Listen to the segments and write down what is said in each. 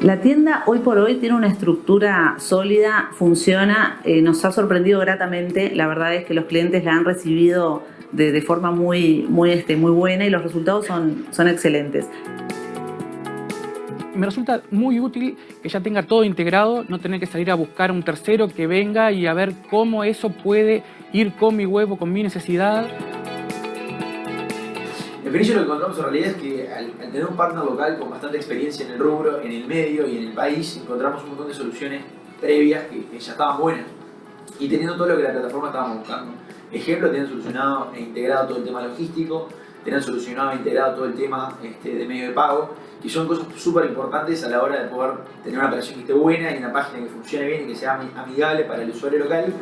La tienda hoy por hoy tiene una estructura sólida, funciona, nos ha sorprendido gratamente. La verdad es que los clientes la han recibido de forma muy buena y los resultados son excelentes. Me resulta muy útil que ya tenga todo integrado, no tener que salir a buscar a un tercero que venga y a ver cómo eso puede ir con mi web o con mi necesidad. En Fenicio lo que encontramos en realidad es que al tener un partner local con bastante experiencia en el rubro, en el medio y en el país, encontramos un montón de soluciones previas que ya estaban buenas y teniendo todo lo que la plataforma estábamos buscando. Ejemplo, tenían solucionado e integrado todo el tema logístico, tenían solucionado e integrado todo el tema de medio de pago, y son cosas súper importantes a la hora de poder tener una operación que esté buena y una página que funcione bien y que sea amigable para el usuario local.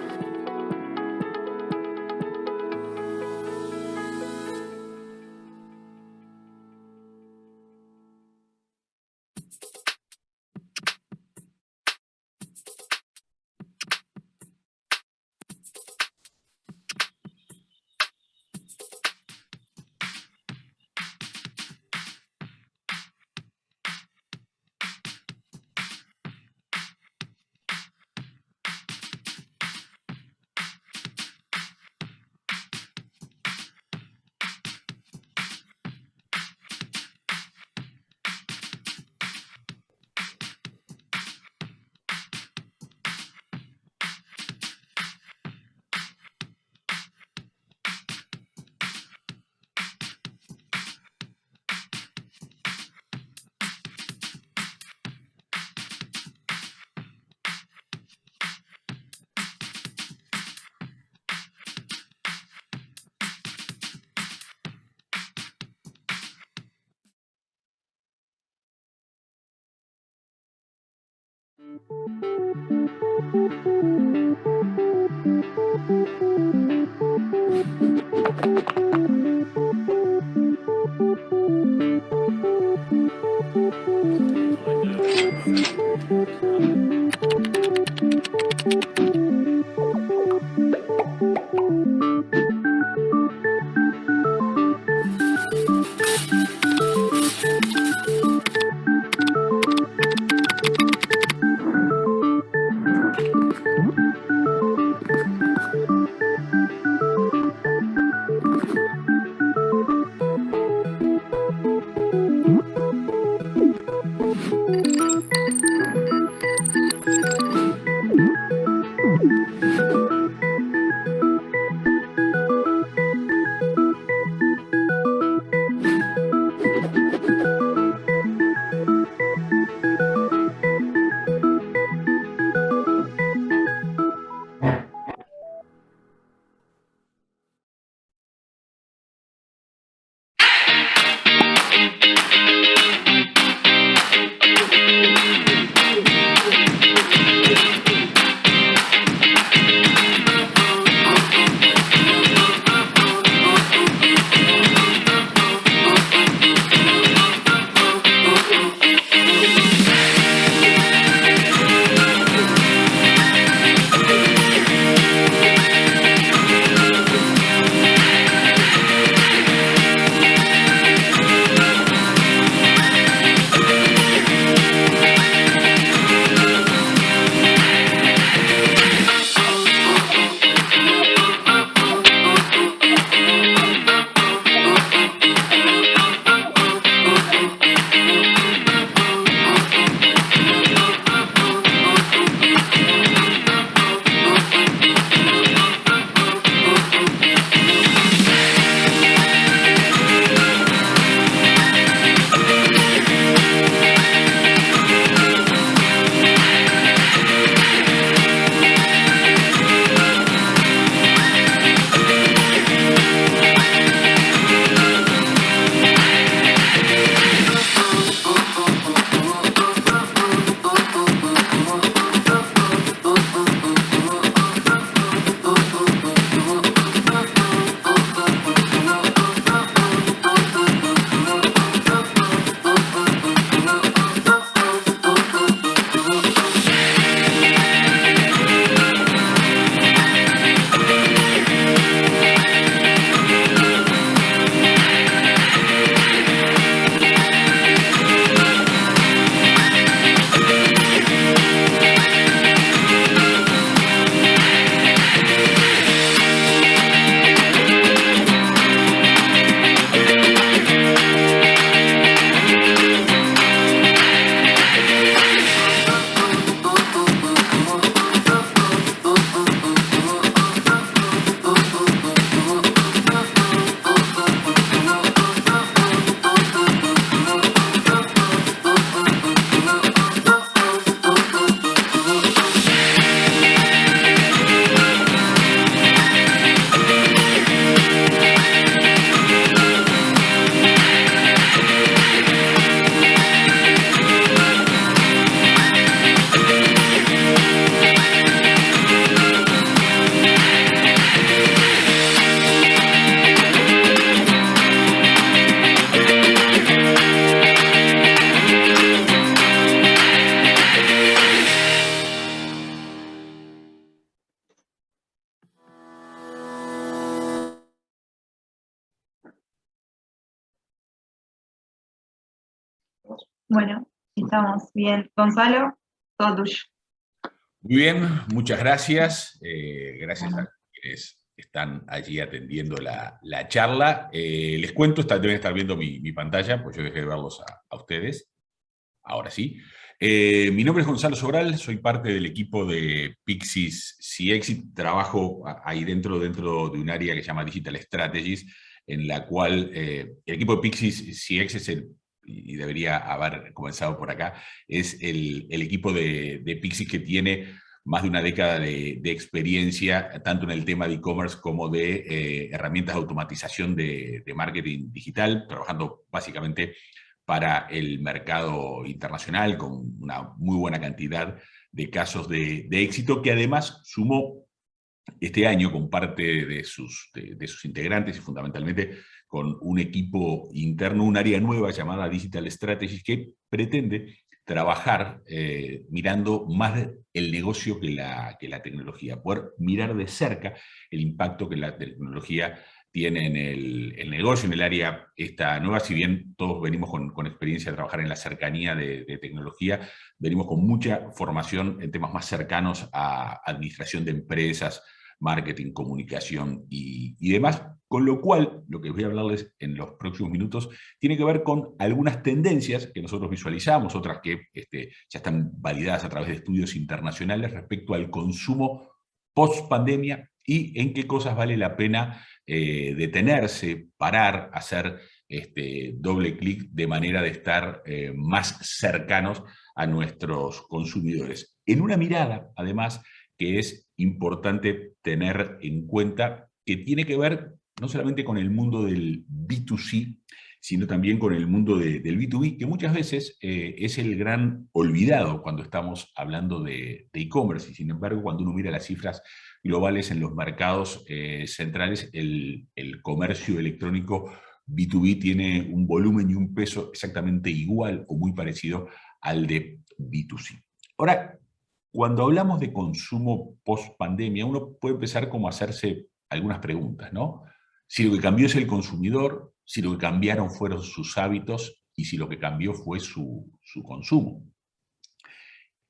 Bueno, estamos bien. Gonzalo, todo tuyo. Muy bien, muchas gracias. Gracias a quienes están allí atendiendo la charla. Les cuento, deben estar viendo mi pantalla, pues yo dejé de verlos a ustedes. Ahora sí. Mi nombre es Gonzalo Sobral, soy parte del equipo de Pixis CXit. Trabajo ahí dentro de un área que se llama Digital Strategies, en la cual el equipo de Pixis CX es y debería haber comenzado por acá, es el equipo de Pixis que tiene más de una década de experiencia, tanto en el tema de e-commerce como de herramientas de automatización de marketing digital, trabajando básicamente para el mercado internacional, con una muy buena cantidad de casos de éxito, que además sumó este año con parte de sus integrantes y fundamentalmente con un equipo interno, un área nueva llamada Digital Strategies, que pretende trabajar mirando más el negocio que la tecnología, poder mirar de cerca el impacto que la tecnología tiene en el negocio, en el área esta nueva. Si bien todos venimos con experiencia de trabajar en la cercanía de tecnología, venimos con mucha formación en temas más cercanos a administración de empresas, marketing, comunicación y demás, con lo cual, lo que voy a hablarles en los próximos minutos tiene que ver con algunas tendencias que nosotros visualizamos, otras que ya están validadas a través de estudios internacionales respecto al consumo post-pandemia y en qué cosas vale la pena detenerse, parar, hacer doble clic de manera de estar más cercanos a nuestros consumidores. En una mirada, además, que es importante tener en cuenta, que tiene que ver no solamente con el mundo del B2C, sino también con el mundo del B2B, que muchas veces es el gran olvidado cuando estamos hablando de e-commerce, y sin embargo, cuando uno mira las cifras globales en los mercados centrales, el comercio electrónico B2B tiene un volumen y un peso exactamente igual o muy parecido al de B2C. Ahora, cuando hablamos de consumo post-pandemia, uno puede empezar como a hacerse algunas preguntas, ¿no? Si lo que cambió es el consumidor, si lo que cambiaron fueron sus hábitos y si lo que cambió fue su consumo.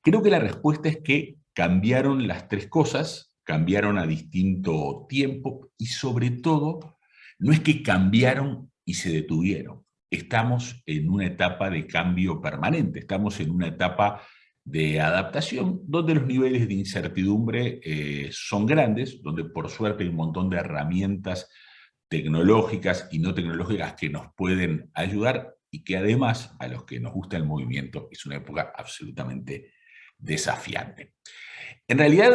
Creo que la respuesta es que cambiaron las tres cosas, cambiaron a distinto tiempo y sobre todo, no es que cambiaron y se detuvieron. Estamos en una etapa de cambio permanente, estamos en una etapa de adaptación, donde los niveles de incertidumbre son grandes, donde por suerte hay un montón de herramientas tecnológicas y no tecnológicas que nos pueden ayudar y que además, a los que nos gusta el movimiento, es una época absolutamente desafiante. En realidad,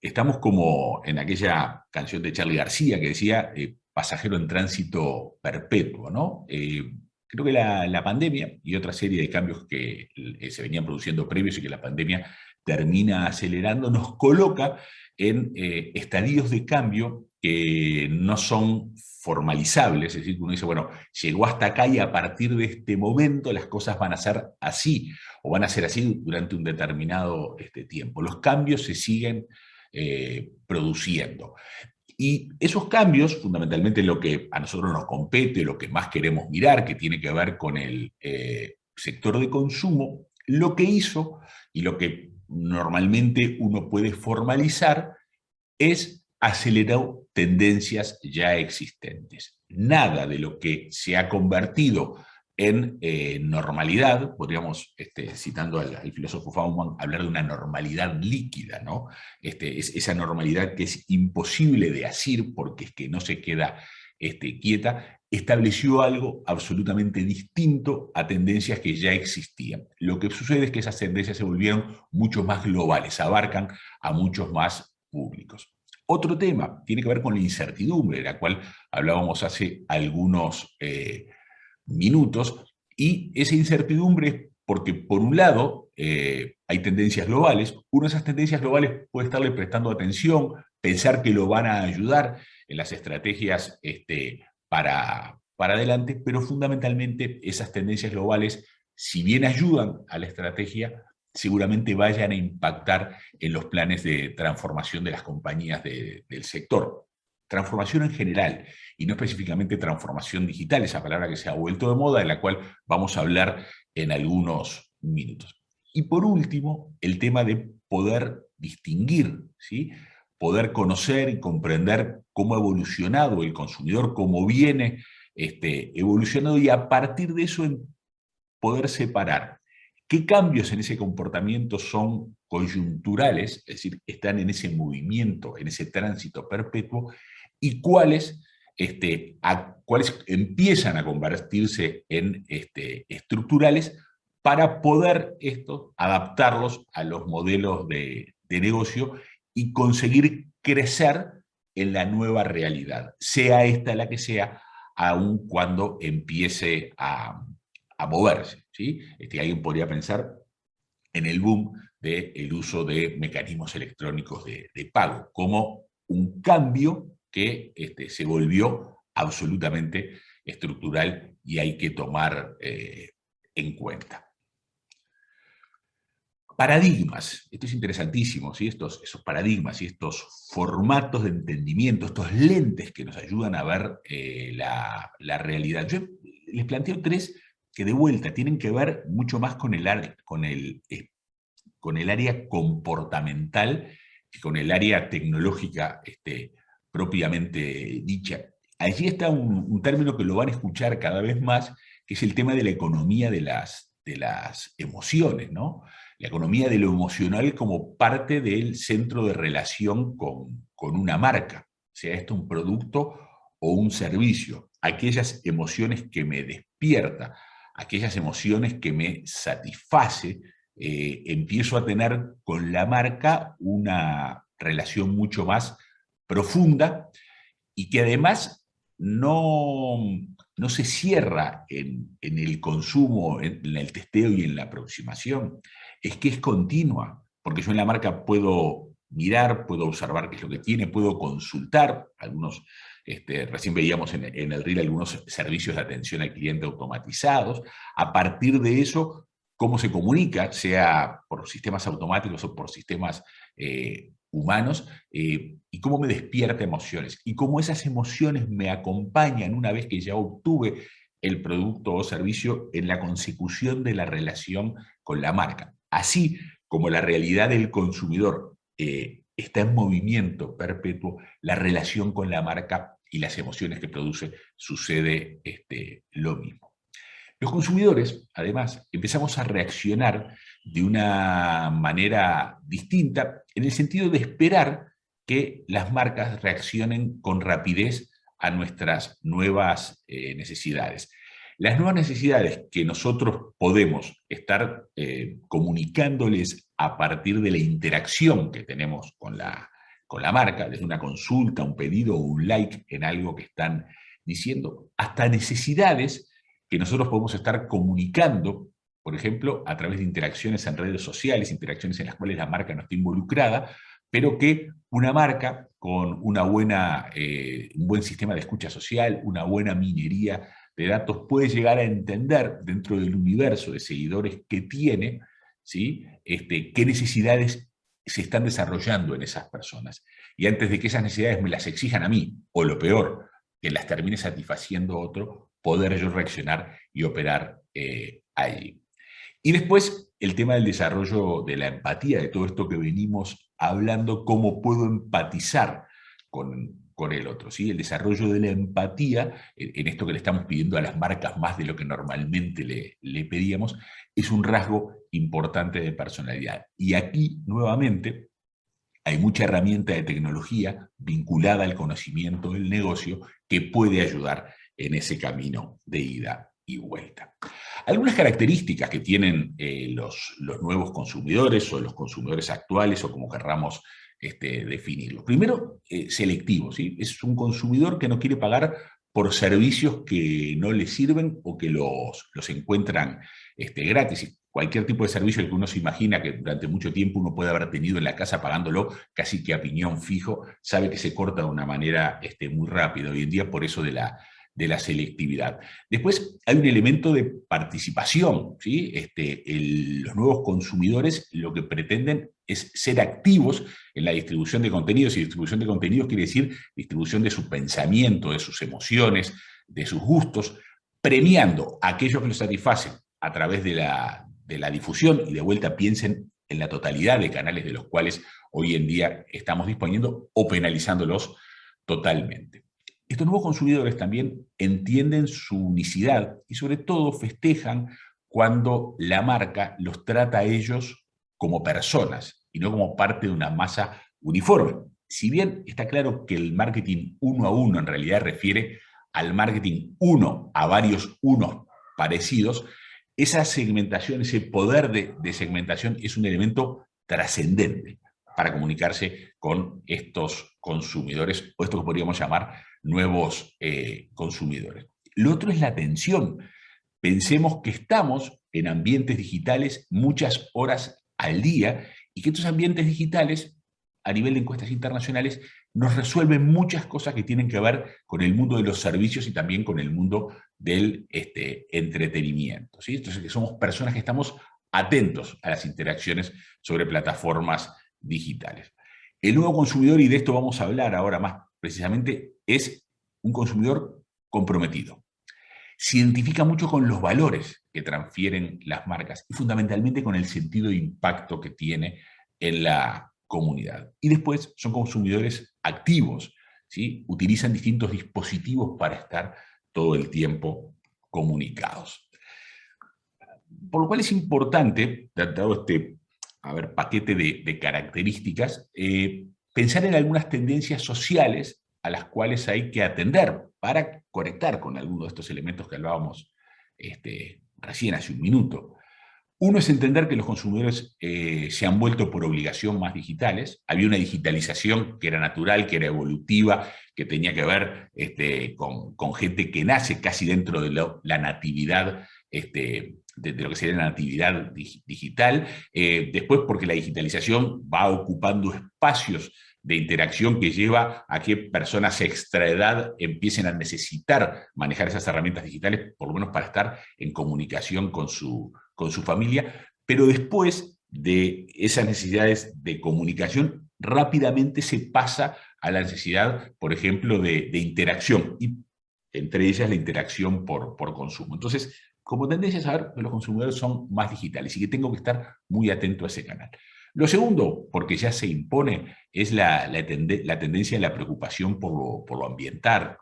estamos como en aquella canción de Charly García que decía pasajero en tránsito perpetuo, ¿no? Creo que la pandemia y otra serie de cambios que se venían produciendo previos y que la pandemia termina acelerando, nos coloca en estadios de cambio que no son formalizables, es decir, que uno dice, bueno, llegó hasta acá y a partir de este momento las cosas van a ser así, o van a ser así durante un determinado tiempo. Los cambios se siguen produciendo. Y esos cambios, fundamentalmente lo que a nosotros nos compete, lo que más queremos mirar, que tiene que ver con el sector de consumo, lo que hizo y lo que normalmente uno puede formalizar es acelerar tendencias ya existentes. Nada de lo que se ha convertido en normalidad, podríamos, citando al filósofo Fauman, hablar de una normalidad líquida, ¿no? Es esa normalidad que es imposible de asir porque es que no se queda quieta, estableció algo absolutamente distinto a tendencias que ya existían. Lo que sucede es que esas tendencias se volvieron mucho más globales, abarcan a muchos más públicos. Otro tema tiene que ver con la incertidumbre, de la cual hablábamos hace algunos minutos, y esa incertidumbre es porque, por un lado, hay tendencias globales. Una de esas tendencias globales puede estarle prestando atención, pensar que lo van a ayudar en las estrategias para adelante, pero fundamentalmente esas tendencias globales, si bien ayudan a la estrategia, seguramente vayan a impactar en los planes de transformación de las compañías del sector. Transformación en general, y no específicamente transformación digital, esa palabra que se ha vuelto de moda, de la cual vamos a hablar en algunos minutos. Y por último, el tema de poder distinguir, ¿sí? Poder conocer y comprender cómo ha evolucionado el consumidor, cómo viene evolucionando, y a partir de eso poder separar qué cambios en ese comportamiento son coyunturales, es decir, están en ese movimiento, en ese tránsito perpetuo, y cuáles empiezan a convertirse en estructurales, para poder adaptarlos a los modelos de negocio y conseguir crecer en la nueva realidad, sea esta la que sea, aun cuando empiece a moverse, ¿sí? Alguien podría pensar en el boom del uso de mecanismos electrónicos de pago, como un cambio que se volvió absolutamente estructural y hay que tomar en cuenta. Paradigmas, esto es interesantísimo, ¿sí? Esos paradigmas y estos formatos de entendimiento, estos lentes que nos ayudan a ver la realidad. Yo les planteo tres que de vuelta tienen que ver mucho más con el área comportamental que con el área tecnológica propiamente dicha. Allí está un término que lo van a escuchar cada vez más, que es el tema de la economía de las emociones, ¿no? La economía de lo emocional como parte del centro de relación con una marca, sea esto un producto o un servicio. Aquellas emociones que me despierta, aquellas emociones que me satisface, empiezo a tener con la marca una relación mucho más profunda, y que además no se cierra en el consumo, en el testeo y en la aproximación, es que es continua, porque yo en la marca puedo mirar, puedo observar qué es lo que tiene, puedo consultar algunos, recién veíamos en el reel algunos servicios de atención al cliente automatizados. A partir de eso, cómo se comunica, sea por sistemas automáticos o por sistemas humanos, y cómo me despierta emociones, y cómo esas emociones me acompañan una vez que ya obtuve el producto o servicio en la consecución de la relación con la marca. Así como la realidad del consumidor está en movimiento perpetuo, la relación con la marca y las emociones que produce sucede lo mismo. Los consumidores, además, empezamos a reaccionar de una manera distinta, en el sentido de esperar que las marcas reaccionen con rapidez a nuestras nuevas necesidades. Las nuevas necesidades que nosotros podemos estar comunicándoles a partir de la interacción que tenemos con la marca, desde una consulta, un pedido o un like en algo que están diciendo, hasta necesidades que nosotros podemos estar comunicando, por ejemplo, a través de interacciones en redes sociales, interacciones en las cuales la marca no está involucrada, pero que una marca con un buen sistema de escucha social, una buena minería de datos, puede llegar a entender dentro del universo de seguidores que tiene, ¿sí? Qué necesidades se están desarrollando en esas personas. Y antes de que esas necesidades me las exijan a mí, o lo peor, que las termine satisfaciendo otro, poder yo reaccionar y operar allí. Y después, el tema del desarrollo de la empatía, de todo esto que venimos hablando, cómo puedo empatizar con el otro, ¿sí? El desarrollo de la empatía, en esto que le estamos pidiendo a las marcas más de lo que normalmente le pedíamos, es un rasgo importante de personalidad. Y aquí, nuevamente, hay mucha herramienta de tecnología vinculada al conocimiento del negocio que puede ayudar en ese camino de ida y vuelta. Algunas características que tienen los nuevos consumidores o los consumidores actuales, o como querramos definirlo. Primero, selectivo, ¿sí? Es un consumidor que no quiere pagar por servicios que no le sirven o que los encuentran gratis. Cualquier tipo de servicio que uno se imagina que durante mucho tiempo uno puede haber tenido en la casa pagándolo casi que a piñón fijo, sabe que se corta de una manera muy rápida hoy en día, por eso de la selectividad. Después hay un elemento de participación, ¿sí? Los nuevos consumidores lo que pretenden es ser activos en la distribución de contenidos, y distribución de contenidos quiere decir distribución de su pensamiento, de sus emociones, de sus gustos, premiando a aquellos que los satisfacen a través de la difusión, y de vuelta piensen en la totalidad de canales de los cuales hoy en día estamos disponiendo, o penalizándolos totalmente. Estos nuevos consumidores también entienden su unicidad y sobre todo festejan cuando la marca los trata a ellos como personas y no como parte de una masa uniforme. Si bien está claro que el marketing uno a uno en realidad refiere al marketing uno a varios unos parecidos, esa segmentación, ese poder de segmentación es un elemento trascendente para comunicarse con estos consumidores, o esto que podríamos llamar nuevos consumidores. Lo otro es la atención. Pensemos que estamos en ambientes digitales muchas horas al día y que estos ambientes digitales, a nivel de encuestas internacionales, nos resuelven muchas cosas que tienen que ver con el mundo de los servicios y también con el mundo del entretenimiento, ¿sí? Entonces, que somos personas que estamos atentos a las interacciones sobre plataformas digitales. El nuevo consumidor, y de esto vamos a hablar ahora más precisamente, es un consumidor comprometido. Se identifica mucho con los valores que transfieren las marcas y fundamentalmente con el sentido de impacto que tiene en la comunidad. Y después son consumidores activos, ¿sí? Utilizan distintos dispositivos para estar todo el tiempo comunicados. Por lo cual es importante, dado este paquete de características, pensar en algunas tendencias sociales a las cuales hay que atender para conectar con algunos de estos elementos que hablábamos recién hace un minuto. Uno es entender que los consumidores se han vuelto por obligación más digitales. Había una digitalización que era natural, que era evolutiva, que tenía que ver con gente que nace casi dentro de la natividad, de lo que sería la natividad digital. Después, porque la digitalización va ocupando espacios de interacción que lleva a que personas extraedad empiecen a necesitar manejar esas herramientas digitales, por lo menos para estar en comunicación con su familia, pero después de esas necesidades de comunicación, rápidamente se pasa a la necesidad, por ejemplo, de interacción, y entre ellas la interacción por consumo. Entonces, como tendencia a saber que los consumidores son más digitales y que tengo que estar muy atento a ese canal. Lo segundo, porque ya se impone, es la tendencia de la preocupación por lo ambiental,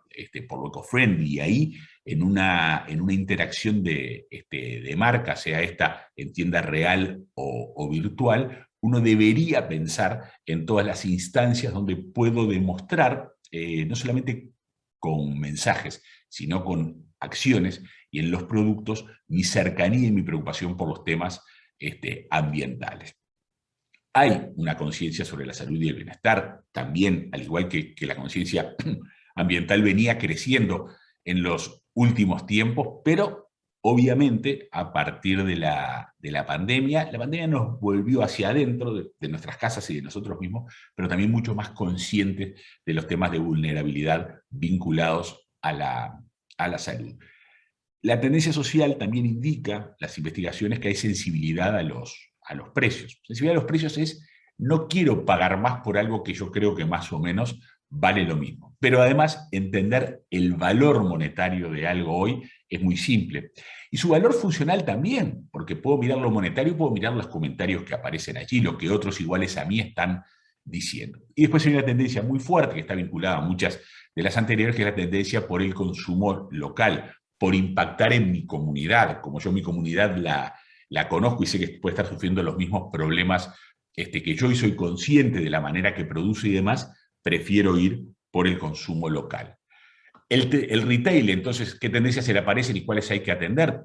por lo eco-friendly, y ahí en una interacción de marca, sea esta en tienda real o virtual, uno debería pensar en todas las instancias donde puedo demostrar, no solamente con mensajes, sino con acciones y en los productos, mi cercanía y mi preocupación por los temas ambientales. Hay una conciencia sobre la salud y el bienestar, también, al igual que la conciencia ambiental venía creciendo en los últimos tiempos, pero obviamente a partir de la pandemia nos volvió hacia adentro de nuestras casas y de nosotros mismos, pero también mucho más conscientes de los temas de vulnerabilidad vinculados a la salud. La tendencia social también indica, las investigaciones, que hay sensibilidad a los precios. Sensibilidad a los precios es, no quiero pagar más por algo que yo creo que más o menos vale lo mismo. Pero además, entender el valor monetario de algo hoy es muy simple. Y su valor funcional también, porque puedo mirar lo monetario y puedo mirar los comentarios que aparecen allí, lo que otros iguales a mí están diciendo. Y después hay una tendencia muy fuerte que está vinculada a muchas de las anteriores, que es la tendencia por el consumo local, por impactar en mi comunidad, como yo mi comunidad la conozco y sé que puede estar sufriendo los mismos problemas que yo, y soy consciente de la manera que produce y demás, prefiero ir por el consumo local. El retail, entonces, ¿qué tendencias se le aparecen y cuáles hay que atender?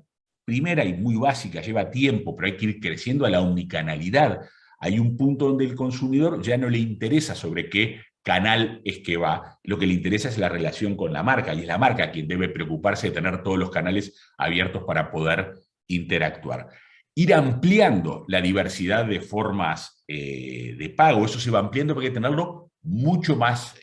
Primera y muy básica, lleva tiempo, pero hay que ir creciendo a la omnicanalidad. Hay un punto donde el consumidor ya no le interesa sobre qué canal es que va, lo que le interesa es la relación con la marca, y es la marca quien debe preocuparse de tener todos los canales abiertos para poder interactuar. Ir ampliando la diversidad de formas de pago, eso se va ampliando porque hay que tenerlo mucho más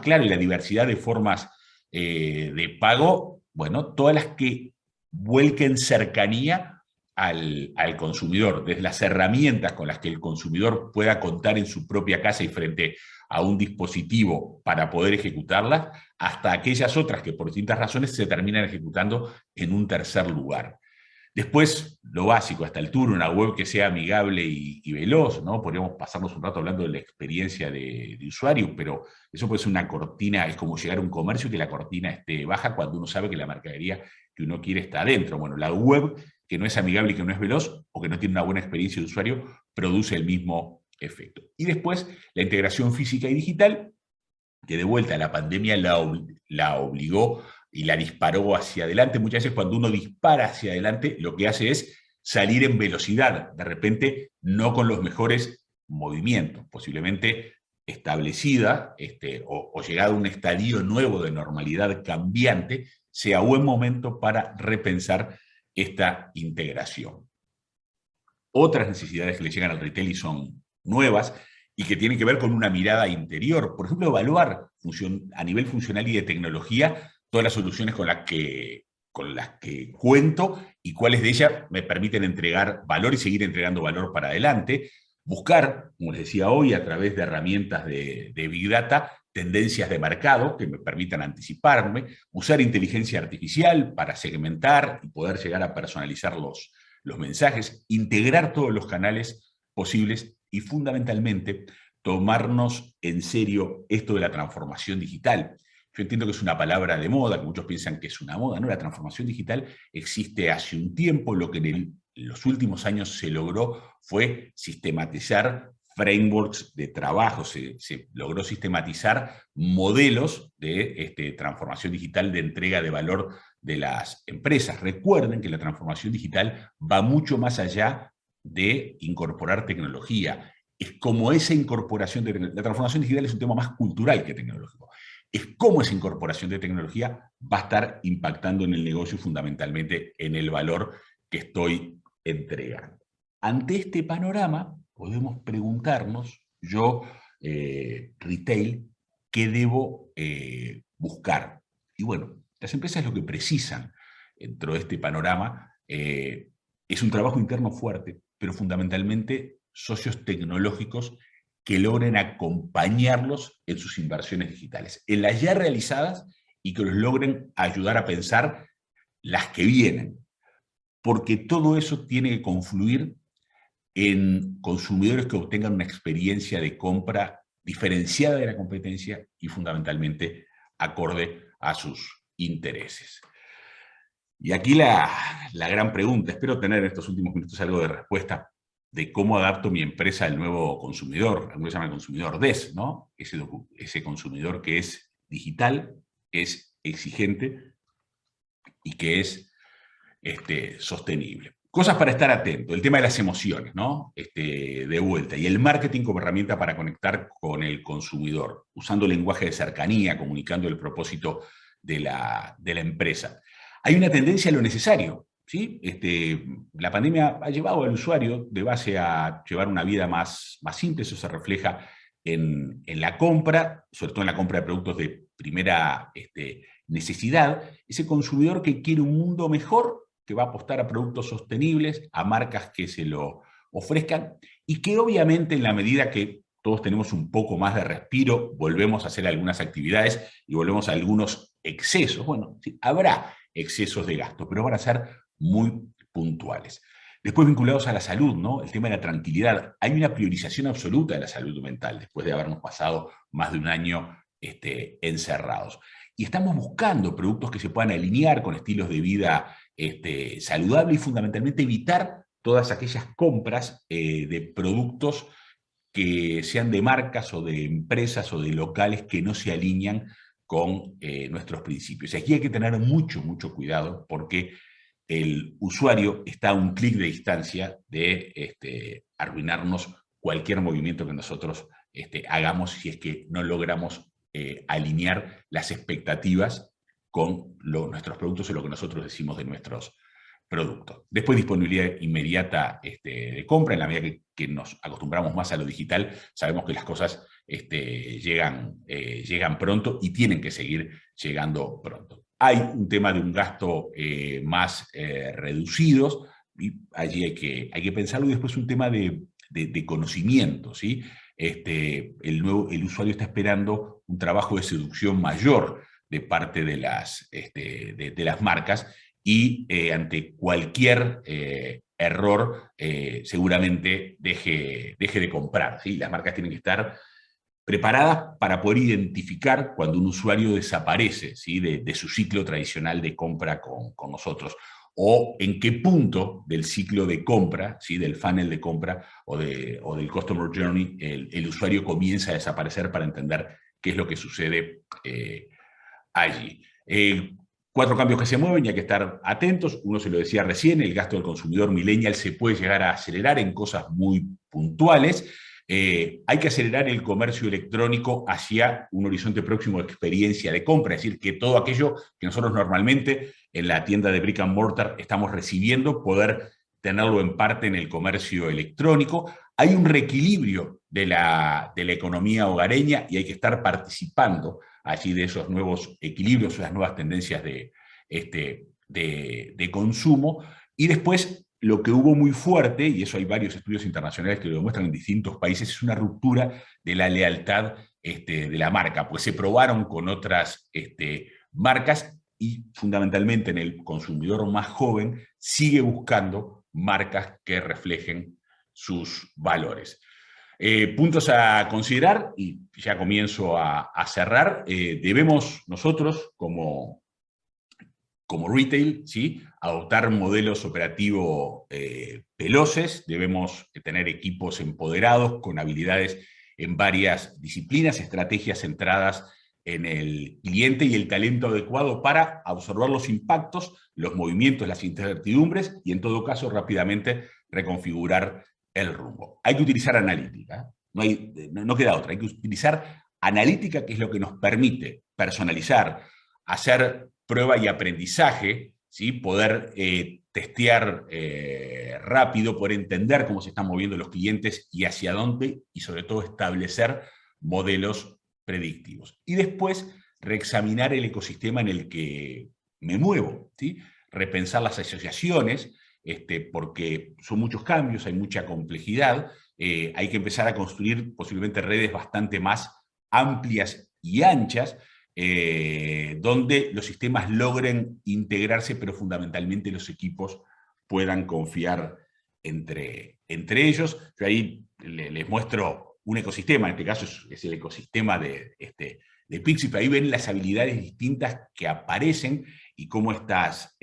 claro, y la diversidad de formas de pago, bueno, todas las que vuelquen cercanía al consumidor, desde las herramientas con las que el consumidor pueda contar en su propia casa y frente a un dispositivo para poder ejecutarlas, hasta aquellas otras que por distintas razones se terminan ejecutando en un tercer lugar. Después, lo básico, a esta altura, una web que sea amigable y veloz, ¿no? Podríamos pasarnos un rato hablando de la experiencia de usuario, pero eso puede ser una cortina, es como llegar a un comercio y que la cortina esté baja cuando uno sabe que la mercadería que uno quiere está adentro. Bueno, la web que no es amigable y que no es veloz, o que no tiene una buena experiencia de usuario, produce el mismo efecto. Y después, la integración física y digital, que de vuelta la pandemia la obligó y la disparó hacia adelante. Muchas veces cuando uno dispara hacia adelante, lo que hace es salir en velocidad, de repente no con los mejores movimientos, posiblemente establecida o llegado a un estadio nuevo de normalidad cambiante, sea buen momento para repensar esta integración. Otras necesidades que le llegan al retail y son nuevas, y que tienen que ver con una mirada interior. Por ejemplo, evaluar a nivel funcional y de tecnología todas las soluciones con las que cuento y cuáles de ellas me permiten entregar valor y seguir entregando valor para adelante. Buscar, como les decía hoy, a través de herramientas de Big Data, tendencias de mercado que me permitan anticiparme. Usar inteligencia artificial para segmentar y poder llegar a personalizar los mensajes. Integrar todos los canales posibles y fundamentalmente tomarnos en serio esto de la transformación digital. Yo entiendo que es una palabra de moda, que muchos piensan que es una moda, ¿no? La transformación digital existe hace un tiempo, lo que en los últimos años se logró fue sistematizar frameworks de trabajo, se logró sistematizar modelos de transformación digital, de entrega de valor de las empresas. Recuerden que la transformación digital va mucho más allá de incorporar tecnología. Es como esa incorporación de la transformación digital es un tema más cultural que tecnológico. Es cómo esa incorporación de tecnología va a estar impactando en el negocio, fundamentalmente en el valor que estoy entregando. Ante este panorama, podemos preguntarnos, yo, retail, ¿qué debo buscar? Y bueno, las empresas lo que precisan dentro de este panorama es un trabajo interno fuerte, pero fundamentalmente socios tecnológicos que logren acompañarlos en sus inversiones digitales, en las ya realizadas, y que los logren ayudar a pensar las que vienen, porque todo eso tiene que confluir en consumidores que obtengan una experiencia de compra diferenciada de la competencia y fundamentalmente acorde a sus intereses. Y aquí la gran pregunta, espero tener en estos últimos minutos algo de respuesta de cómo adapto mi empresa al nuevo consumidor, algunos llaman consumidor DES, ¿no? Ese consumidor que es digital, es exigente y que es sostenible. Cosas para estar atento, el tema de las emociones, ¿no? De vuelta, y el marketing como herramienta para conectar con el consumidor, usando lenguaje de cercanía, comunicando el propósito de la empresa. Hay una tendencia a lo necesario, ¿sí? La pandemia ha llevado al usuario de base a llevar una vida más simple, eso se refleja en la compra, sobre todo en la compra de productos de primera necesidad, ese consumidor que quiere un mundo mejor, que va a apostar a productos sostenibles, a marcas que se lo ofrezcan, y que obviamente en la medida que todos tenemos un poco más de respiro, volvemos a hacer algunas actividades y volvemos a algunos excesos. Bueno, sí, habrá excesos de gasto, pero van a ser muy puntuales. Después, vinculados a la salud, ¿no? El tema de la tranquilidad. Hay una priorización absoluta de la salud mental, después de habernos pasado más de un año encerrados. Y estamos buscando productos que se puedan alinear con estilos de vida saludable y fundamentalmente evitar todas aquellas compras de productos que sean de marcas o de empresas o de locales que no se alinean con nuestros principios. Aquí hay que tener mucho cuidado porque el usuario está a un clic de distancia de arruinarnos cualquier movimiento que nosotros hagamos si es que no logramos alinear las expectativas con nuestros productos o lo que nosotros decimos de nuestros productos. Después, disponibilidad inmediata de compra. En la medida que nos acostumbramos más a lo digital, sabemos que las cosas llegan pronto y tienen que seguir llegando pronto. Hay un tema de un gasto más reducidos, y allí hay que pensarlo, y después un tema de conocimiento, ¿sí? El usuario está esperando un trabajo de seducción mayor de parte de las marcas, y ante cualquier error seguramente deje de comprar, ¿sí? Las marcas tienen que estar preparadas para poder identificar cuando un usuario desaparece, ¿sí? de su ciclo tradicional de compra con nosotros, o en qué punto del ciclo de compra, ¿sí? Del funnel de compra o del Customer Journey, el usuario comienza a desaparecer para entender qué es lo que sucede allí. 4 cambios que se mueven y hay que estar atentos. Uno se lo decía recién, el gasto del consumidor millennial se puede llegar a acelerar en cosas muy puntuales. Hay que acelerar el comercio electrónico hacia un horizonte próximo de experiencia de compra, es decir, que todo aquello que nosotros normalmente en la tienda de brick and mortar estamos recibiendo, poder tenerlo en parte en el comercio electrónico. Hay un reequilibrio de la economía hogareña y hay que estar participando allí de esos nuevos equilibrios, esas nuevas tendencias de consumo. Y después, lo que hubo muy fuerte, y eso hay varios estudios internacionales que lo demuestran en distintos países, es una ruptura de la lealtad de la marca, pues se probaron con otras marcas y fundamentalmente en el consumidor más joven sigue buscando marcas que reflejen sus valores. Puntos a considerar, y ya comienzo a cerrar, debemos nosotros como retail, ¿sí? Adoptar modelos operativos veloces, debemos tener equipos empoderados con habilidades en varias disciplinas, estrategias centradas en el cliente y el talento adecuado para observar los impactos, los movimientos, las incertidumbres y en todo caso rápidamente reconfigurar el rumbo. Hay que utilizar analítica, no queda otra, hay que utilizar analítica, que es lo que nos permite personalizar, hacer prueba y aprendizaje, ¿sí? Poder testear rápido, poder entender cómo se están moviendo los clientes y hacia dónde, y sobre todo establecer modelos predictivos. Y después reexaminar el ecosistema en el que me muevo, ¿sí? Repensar las asociaciones, porque son muchos cambios, hay mucha complejidad, hay que empezar a construir posiblemente redes bastante más amplias y anchas, donde los sistemas logren integrarse, pero fundamentalmente los equipos puedan confiar entre ellos. Yo ahí les muestro un ecosistema, en este caso es el ecosistema de Pixi, pero ahí ven las habilidades distintas que aparecen y cómo estas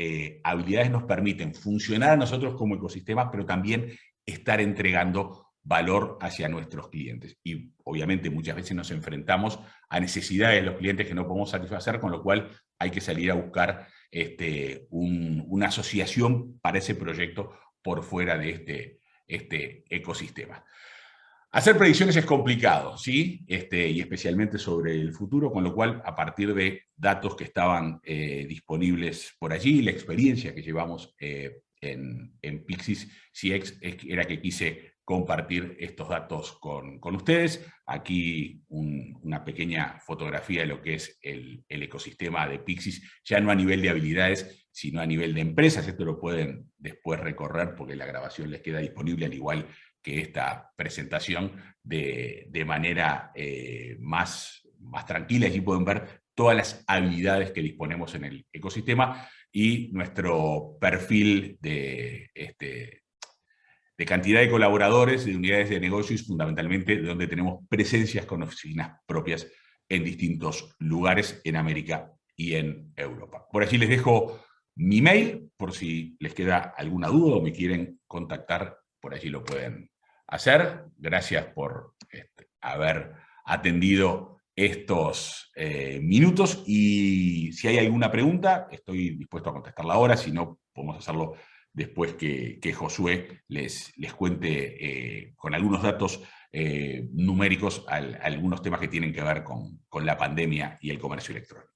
habilidades nos permiten funcionar a nosotros como ecosistemas, pero también estar entregando valor hacia nuestros clientes. Y obviamente muchas veces nos enfrentamos a necesidades de los clientes que no podemos satisfacer, con lo cual hay que salir a buscar una asociación para ese proyecto por fuera de este ecosistema. Hacer predicciones es complicado, ¿sí? Y especialmente sobre el futuro, con lo cual, a partir de datos que estaban disponibles por allí, la experiencia que llevamos en Pixis CX era que quise compartir estos datos con ustedes. Aquí una pequeña fotografía de lo que es el ecosistema de Pixis, ya no a nivel de habilidades, sino a nivel de empresas. Esto lo pueden después recorrer porque la grabación les queda disponible, al igual que esta presentación, de manera más tranquila. Allí pueden ver todas las habilidades que disponemos en el ecosistema y nuestro perfil de cantidad de colaboradores, de unidades de negocios, fundamentalmente de donde tenemos presencias con oficinas propias en distintos lugares en América y en Europa. Por allí les dejo mi mail, por si les queda alguna duda o me quieren contactar, por allí lo pueden hacer. Gracias por haber atendido estos minutos, y si hay alguna pregunta, estoy dispuesto a contestarla ahora, si no, podemos hacerlo después que Josué les cuente con algunos datos numéricos algunos temas que tienen que ver con la pandemia y el comercio electrónico.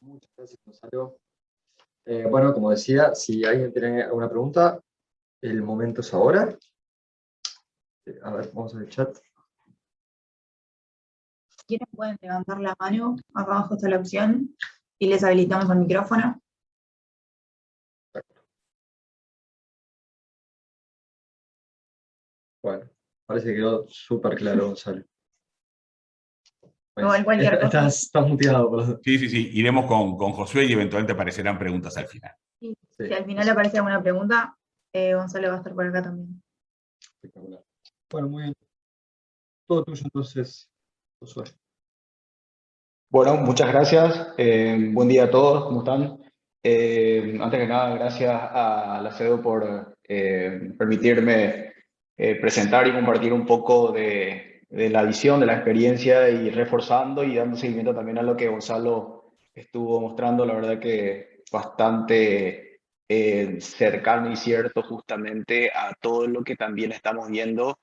Muchas gracias, Gonzalo. Bueno, como decía, si alguien tiene alguna pregunta, el momento es ahora. A ver, vamos al chat. Si quieren pueden levantar la mano, acá abajo está la opción, y les habilitamos el micrófono. Bueno, parece que quedó súper claro, Gonzalo. Igual cualquier cosa. Estás muteado. Por... Sí, sí, sí. Iremos con Josué y eventualmente aparecerán preguntas al final. Sí. Sí. Si al final aparece alguna pregunta, Gonzalo va a estar por acá también. Espectacular. Bueno, muy bien. Todo tuyo entonces, Josué. Bueno, muchas gracias. Buen día a todos, ¿cómo están? Antes que nada, gracias a la CEDO por permitirme presentar y compartir un poco de la visión, de la experiencia y reforzando y dando seguimiento también a lo que Gonzalo estuvo mostrando. La verdad que bastante cercano y cierto justamente a todo lo que también estamos viendo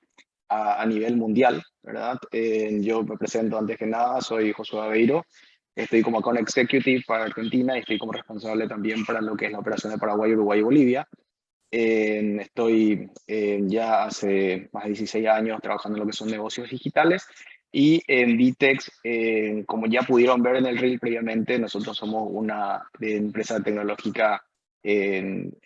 a nivel mundial, ¿verdad? Yo me presento antes que nada, soy Josué Aveiro, estoy como Account Executive para Argentina y estoy como responsable también para lo que es la operación de Paraguay, Uruguay y Bolivia. Estoy ya hace más de 16 años trabajando en lo que son negocios digitales y en Vitex, como ya pudieron ver en el reel previamente, nosotros somos una empresa tecnológica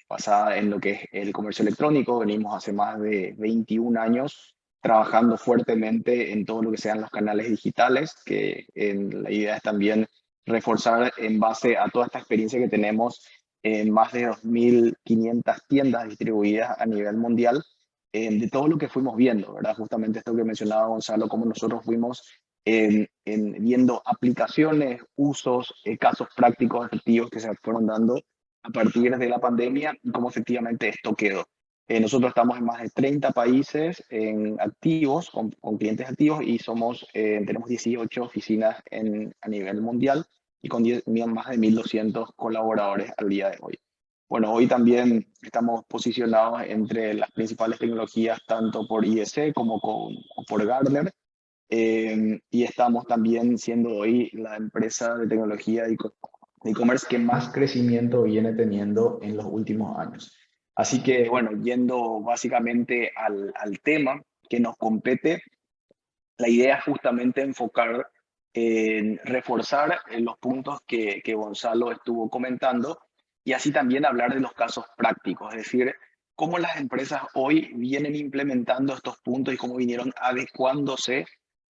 basada en lo que es el comercio electrónico. Venimos hace más de 21 años trabajando fuertemente en todo lo que sean los canales digitales, que la idea es también reforzar en base a toda esta experiencia que tenemos en más de 2.500 tiendas distribuidas a nivel mundial, de todo lo que fuimos viendo, ¿verdad? Justamente esto que mencionaba Gonzalo, cómo nosotros fuimos viendo aplicaciones, usos, casos prácticos, efectivos que se fueron dando a partir de la pandemia y cómo efectivamente esto quedó. Nosotros estamos en más de 30 países activos, con clientes activos, y tenemos 18 oficinas a nivel mundial y con más de 1.200 colaboradores al día de hoy. Bueno, hoy también estamos posicionados entre las principales tecnologías, tanto por IDC como por Gartner, y estamos también siendo hoy la empresa de tecnología de e-commerce que más crecimiento viene teniendo en los últimos años. Así que, bueno, yendo básicamente al tema que nos compete, la idea es justamente enfocar en reforzar los puntos que Gonzalo estuvo comentando y así también hablar de los casos prácticos, es decir, cómo las empresas hoy vienen implementando estos puntos y cómo vinieron adecuándose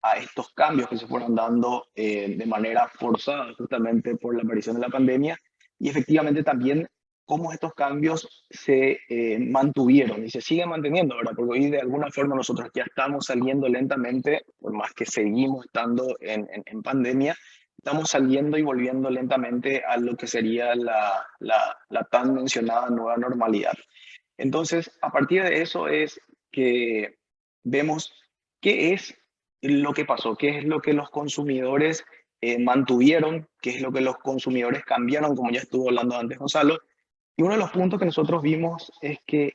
a estos cambios que se fueron dando de manera forzada justamente por la aparición de la pandemia y efectivamente también cómo estos cambios se mantuvieron y se siguen manteniendo, ¿verdad? Porque hoy de alguna forma nosotros ya estamos saliendo lentamente, por más que seguimos estando en pandemia, estamos saliendo y volviendo lentamente a lo que sería la tan mencionada nueva normalidad. Entonces, a partir de eso es que vemos qué es lo que pasó, qué es lo que los consumidores mantuvieron, qué es lo que los consumidores cambiaron, como ya estuvo hablando antes Gonzalo. Y uno de los puntos que nosotros vimos es que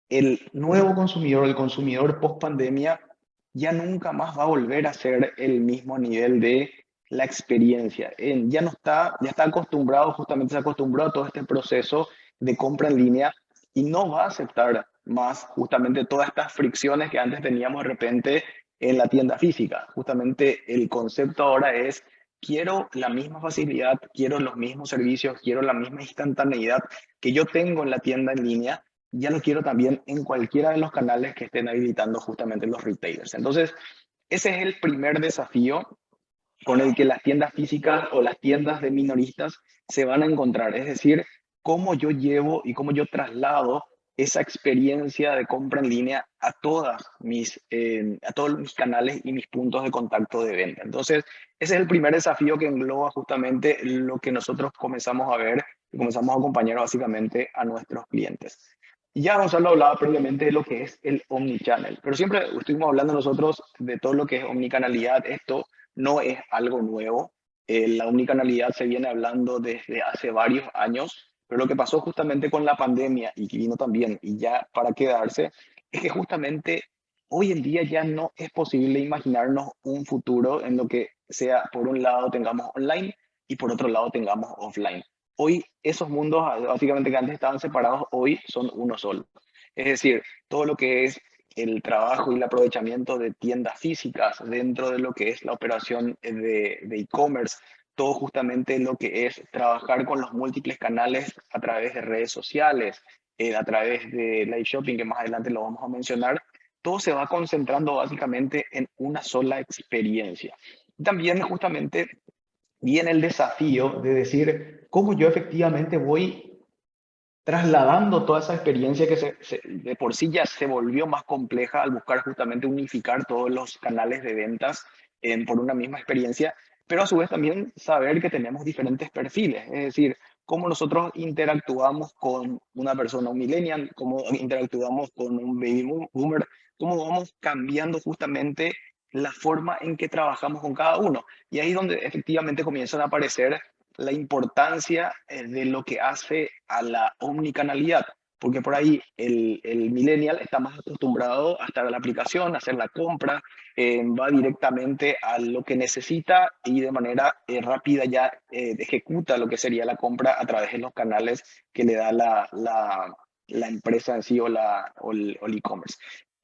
el nuevo consumidor, el consumidor post pandemia, ya nunca más va a volver a ser el mismo nivel de la experiencia. Ya está acostumbrado, justamente se acostumbró a todo este proceso de compra en línea y no va a aceptar más justamente todas estas fricciones que antes teníamos de repente en la tienda física. Justamente el concepto ahora es: quiero la misma facilidad, quiero los mismos servicios, quiero la misma instantaneidad que yo tengo en la tienda en línea, ya lo quiero también en cualquiera de los canales que estén habilitando justamente los retailers. Entonces, ese es el primer desafío con el que las tiendas físicas o las tiendas de minoristas se van a encontrar. Es decir, cómo yo llevo y cómo yo traslado esa experiencia de compra en línea a todos mis canales y mis puntos de contacto de venta. Entonces, ese es el primer desafío que engloba justamente lo que nosotros comenzamos a ver y comenzamos a acompañar básicamente a nuestros clientes. Y ya Gonzalo hablaba previamente de lo que es el omnichannel, pero siempre estuvimos hablando nosotros de todo lo que es omnicanalidad. Esto no es algo nuevo. La omnicanalidad se viene hablando desde hace varios años, pero lo que pasó justamente con la pandemia y que vino también y ya para quedarse, es que justamente hoy en día ya no es posible imaginarnos un futuro en lo que sea, por un lado tengamos online y por otro lado tengamos offline. Hoy esos mundos, básicamente que antes estaban separados, hoy son uno solo. Es decir, todo lo que es el trabajo y el aprovechamiento de tiendas físicas dentro de lo que es la operación de e-commerce, todo justamente lo que es trabajar con los múltiples canales a través de redes sociales, a través de live shopping, que más adelante lo vamos a mencionar, todo se va concentrando básicamente en una sola experiencia. Y también justamente viene el desafío de decir cómo yo efectivamente voy trasladando toda esa experiencia que de por sí ya se volvió más compleja al buscar justamente unificar todos los canales de ventas por una misma experiencia, pero a su vez también saber que tenemos diferentes perfiles, es decir, cómo nosotros interactuamos con una persona, un millennial, cómo interactuamos con un baby boomer, cómo vamos cambiando justamente la forma en que trabajamos con cada uno. Y ahí es donde efectivamente comienzan a aparecer la importancia de lo que hace a la omnicanalidad, porque por ahí el millennial está más acostumbrado a estar en la aplicación, a hacer la compra, va directamente a lo que necesita y de manera rápida ya ejecuta lo que sería la compra a través de los canales que le da la empresa en sí o el e-commerce.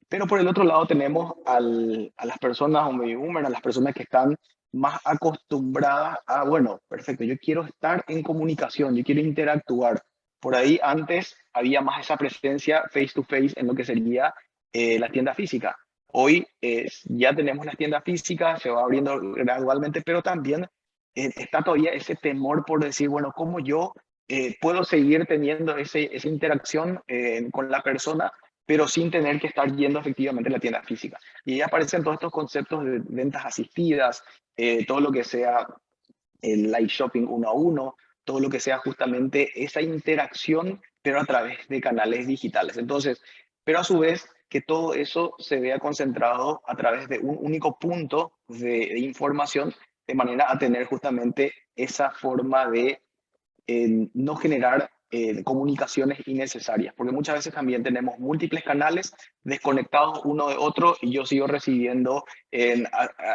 Pero por el otro lado tenemos a las personas, un baby boomer, a las personas que están más acostumbradas a, bueno, perfecto, yo quiero estar en comunicación, yo quiero interactuar. Por ahí antes había más esa presencia face to face en lo que sería la tienda física. Hoy ya tenemos la tienda física, se va abriendo gradualmente, pero también está todavía ese temor por decir, bueno, ¿cómo yo puedo seguir teniendo esa interacción con la persona, pero sin tener que estar yendo efectivamente a la tienda física? Y ahí aparecen todos estos conceptos de ventas asistidas, todo lo que sea el live shopping 1 a 1, todo lo que sea justamente esa interacción, pero a través de canales digitales. Entonces, pero a su vez que todo eso se vea concentrado a través de un único punto de información, de manera a tener justamente esa forma de no generar comunicaciones innecesarias, porque muchas veces también tenemos múltiples canales desconectados uno de otro y yo sigo recibiendo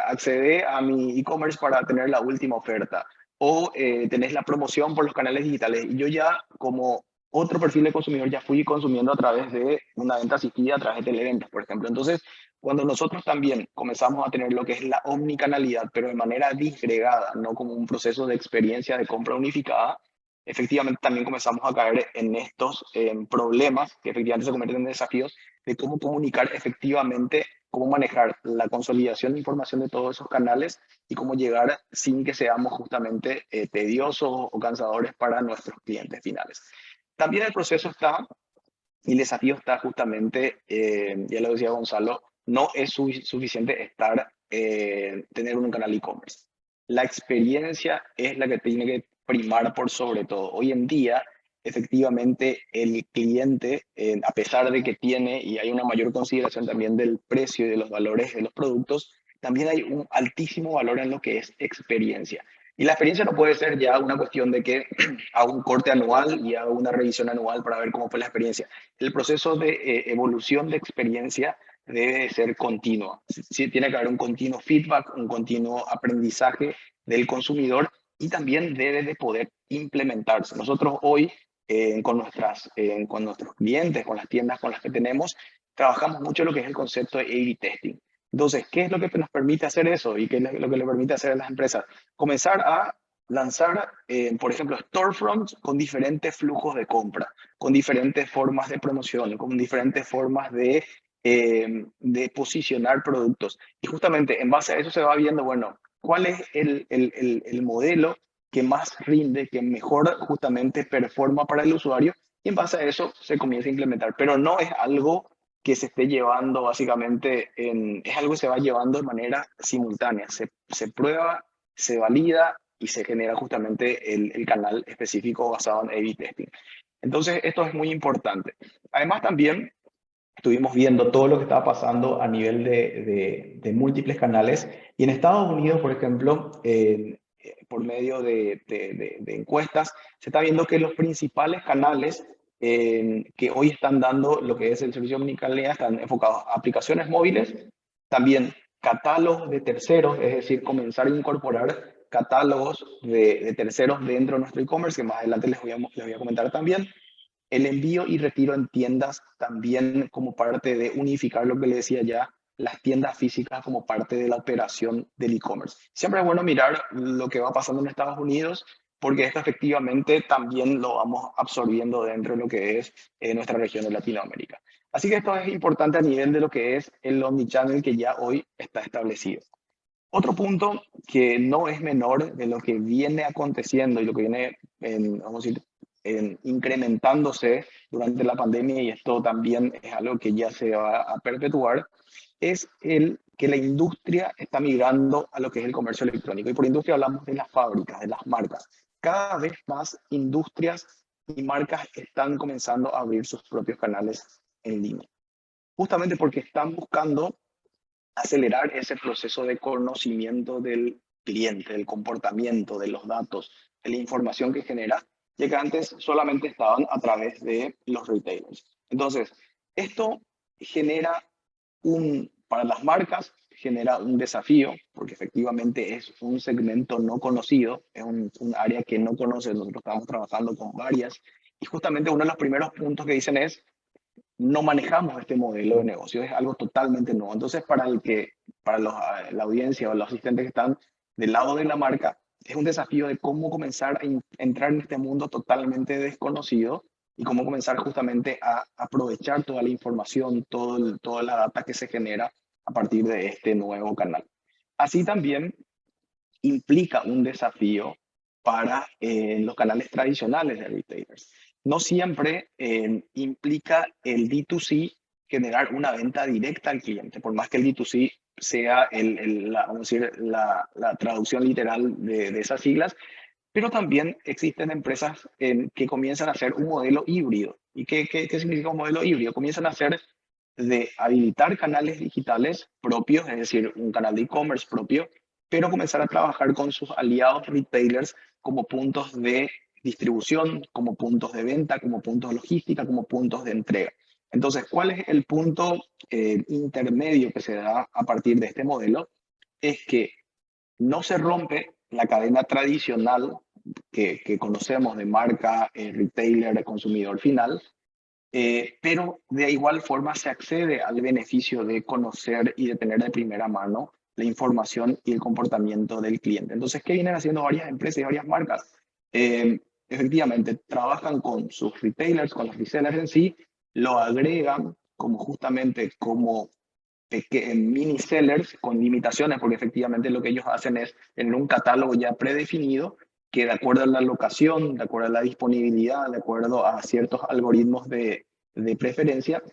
acceder a mi e-commerce para tener la última oferta, o tenés la promoción por los canales digitales y yo ya como otro perfil de consumidor ya fui consumiendo a través de una venta asistida, a través de televentas, por ejemplo. Entonces, cuando nosotros también comenzamos a tener lo que es la omnicanalidad, pero de manera disgregada, no como un proceso de experiencia de compra unificada, efectivamente también comenzamos a caer en estos problemas que efectivamente se convierten en desafíos de cómo comunicar efectivamente, cómo manejar la consolidación de información de todos esos canales y cómo llegar sin que seamos justamente tediosos o cansadores para nuestros clientes finales. También el proceso está, y el desafío está justamente, ya lo decía Gonzalo, no es suficiente tener un canal e-commerce. La experiencia es la que tiene que primar por sobre todo. Hoy en día, efectivamente, el cliente, a pesar de que tiene y hay una mayor consideración también del precio y de los valores de los productos, también hay un altísimo valor en lo que es experiencia. Y la experiencia no puede ser ya una cuestión de que hago un corte anual y hago una revisión anual para ver cómo fue la experiencia. El proceso de evolución de experiencia debe ser continuo. Sí, tiene que haber un continuo feedback, un continuo aprendizaje del consumidor y también debe de poder implementarse. Nosotros hoy con nuestros clientes, con las tiendas con las que tenemos, trabajamos mucho lo que es el concepto de A/B testing. Entonces, ¿qué es lo que nos permite hacer eso y qué es lo que le permite hacer a las empresas? Comenzar a lanzar, por ejemplo, storefronts con diferentes flujos de compra, con diferentes formas de promoción, con diferentes formas de posicionar productos. Y justamente en base a eso se va viendo, bueno, cuál es el modelo que más rinde, que mejor justamente performa para el usuario, y en base a eso se comienza a implementar. Pero no es algo que se esté llevando básicamente, es algo que se va llevando de manera simultánea. Se prueba, se valida y se genera justamente el canal específico basado en A/B testing. Entonces, esto es muy importante. Además, también estuvimos viendo todo lo que estaba pasando a nivel de múltiples canales. Y en Estados Unidos, por ejemplo, por medio de encuestas, se está viendo que los principales canales que hoy están dando lo que es el servicio de omnicanalidad están enfocados a aplicaciones móviles, también catálogos de terceros, es decir, comenzar a incorporar catálogos de terceros dentro de nuestro e-commerce, que más adelante les voy a comentar también. El envío y retiro en tiendas también como parte de unificar lo que le decía ya, las tiendas físicas como parte de la operación del e-commerce. Siempre es bueno mirar lo que va pasando en Estados Unidos, porque esto efectivamente también lo vamos absorbiendo dentro de lo que es nuestra región de Latinoamérica. Así que esto es importante a nivel de lo que es el omnichannel que ya hoy está establecido. Otro punto que no es menor de lo que viene aconteciendo y lo que viene, vamos a decir, incrementándose durante la pandemia, y esto también es algo que ya se va a perpetuar, es que la industria está migrando a lo que es el comercio electrónico. Y por industria hablamos de las fábricas, de las marcas. Cada vez más industrias y marcas están comenzando a abrir sus propios canales en línea, justamente porque están buscando acelerar ese proceso de conocimiento del cliente, del comportamiento, de los datos, de la información que genera, ya que antes solamente estaban a través de los retailers. Entonces, esto genera para las marcas, genera un desafío, porque efectivamente es un segmento no conocido, es un área que no conoce. Nosotros estamos trabajando con varias, y justamente uno de los primeros puntos que dicen es: no manejamos este modelo de negocio, es algo totalmente nuevo. Entonces, para la audiencia o los asistentes que están del lado de la marca, es un desafío de cómo comenzar a entrar en este mundo totalmente desconocido y cómo comenzar justamente a aprovechar toda la información, toda la data que se genera a partir de este nuevo canal. Así también implica un desafío para los canales tradicionales de retailers. No siempre implica el D2C generar una venta directa al cliente, por más que el D2C sea vamos a decir, la traducción literal de esas siglas, pero también existen empresas que comienzan a hacer un modelo híbrido. ¿Y qué significa un modelo híbrido? Comienzan a hacer de habilitar canales digitales propios, es decir, un canal de e-commerce propio, pero comenzar a trabajar con sus aliados retailers como puntos de distribución, como puntos de venta, como puntos de logística, como puntos de entrega. Entonces, ¿cuál es el punto intermedio que se da a partir de este modelo? Es que no se rompe la cadena tradicional que conocemos de marca, retailer, consumidor final, pero de igual forma se accede al beneficio de conocer y de tener de primera mano la información y el comportamiento del cliente. Entonces, ¿qué vienen haciendo varias empresas y varias marcas? Efectivamente, trabajan con sus retailers, con los resellers en sí, lo agregan justamente como mini sellers con limitaciones, porque efectivamente lo que ellos hacen es tener un catálogo ya predefinido que, de acuerdo a la locación, de acuerdo a la disponibilidad, de acuerdo a ciertos algoritmos de preferencia,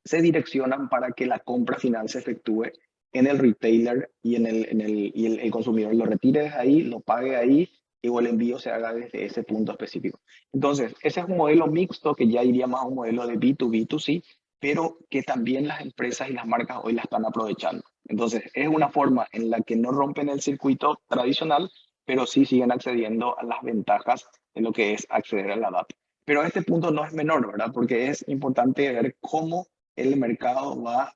se direccionan para que la compra final se efectúe en el retailer y el consumidor lo retire desde ahí, lo pague ahí, y el envío se haga desde ese punto específico. Entonces, ese es un modelo mixto que ya iría más a un modelo de B2B2C, pero que también las empresas y las marcas hoy la están aprovechando. Entonces, es una forma en la que no rompen el circuito tradicional, pero sí siguen accediendo a las ventajas de lo que es acceder a la data. Pero este punto no es menor, ¿verdad? Porque es importante ver cómo el mercado va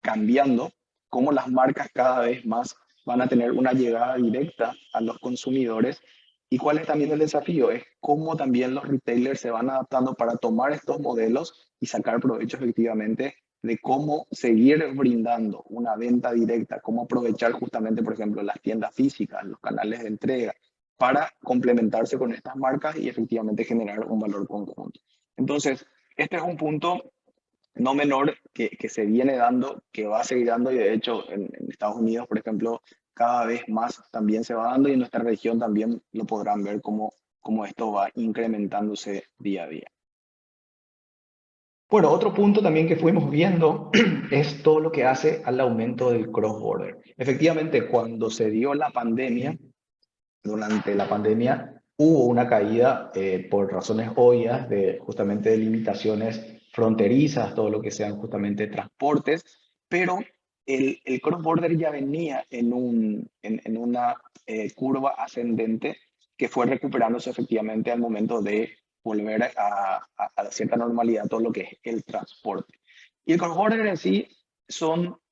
cambiando, cómo las marcas cada vez más van a tener una llegada directa a los consumidores, y cuál es también el desafío, es cómo también los retailers se van adaptando para tomar estos modelos y sacar provecho efectivamente de cómo seguir brindando una venta directa, cómo aprovechar justamente, por ejemplo, las tiendas físicas, los canales de entrega, para complementarse con estas marcas y efectivamente generar un valor conjunto. Entonces, este es un punto no menor que se viene dando, que va a seguir dando, y de hecho en Estados Unidos, por ejemplo, cada vez más también se va dando, y en nuestra región también lo podrán ver cómo esto va incrementándose día a día. Bueno, otro punto también que fuimos viendo es todo lo que hace al aumento del cross-border. Efectivamente, cuando se dio la pandemia, durante la pandemia hubo una caída por razones obvias justamente de limitaciones fronterizas, todo lo que sean justamente transportes, pero el cross-border ya venía en una curva ascendente que fue recuperándose efectivamente al momento de volver a cierta normalidad todo lo que es el transporte. Y el cross-border en sí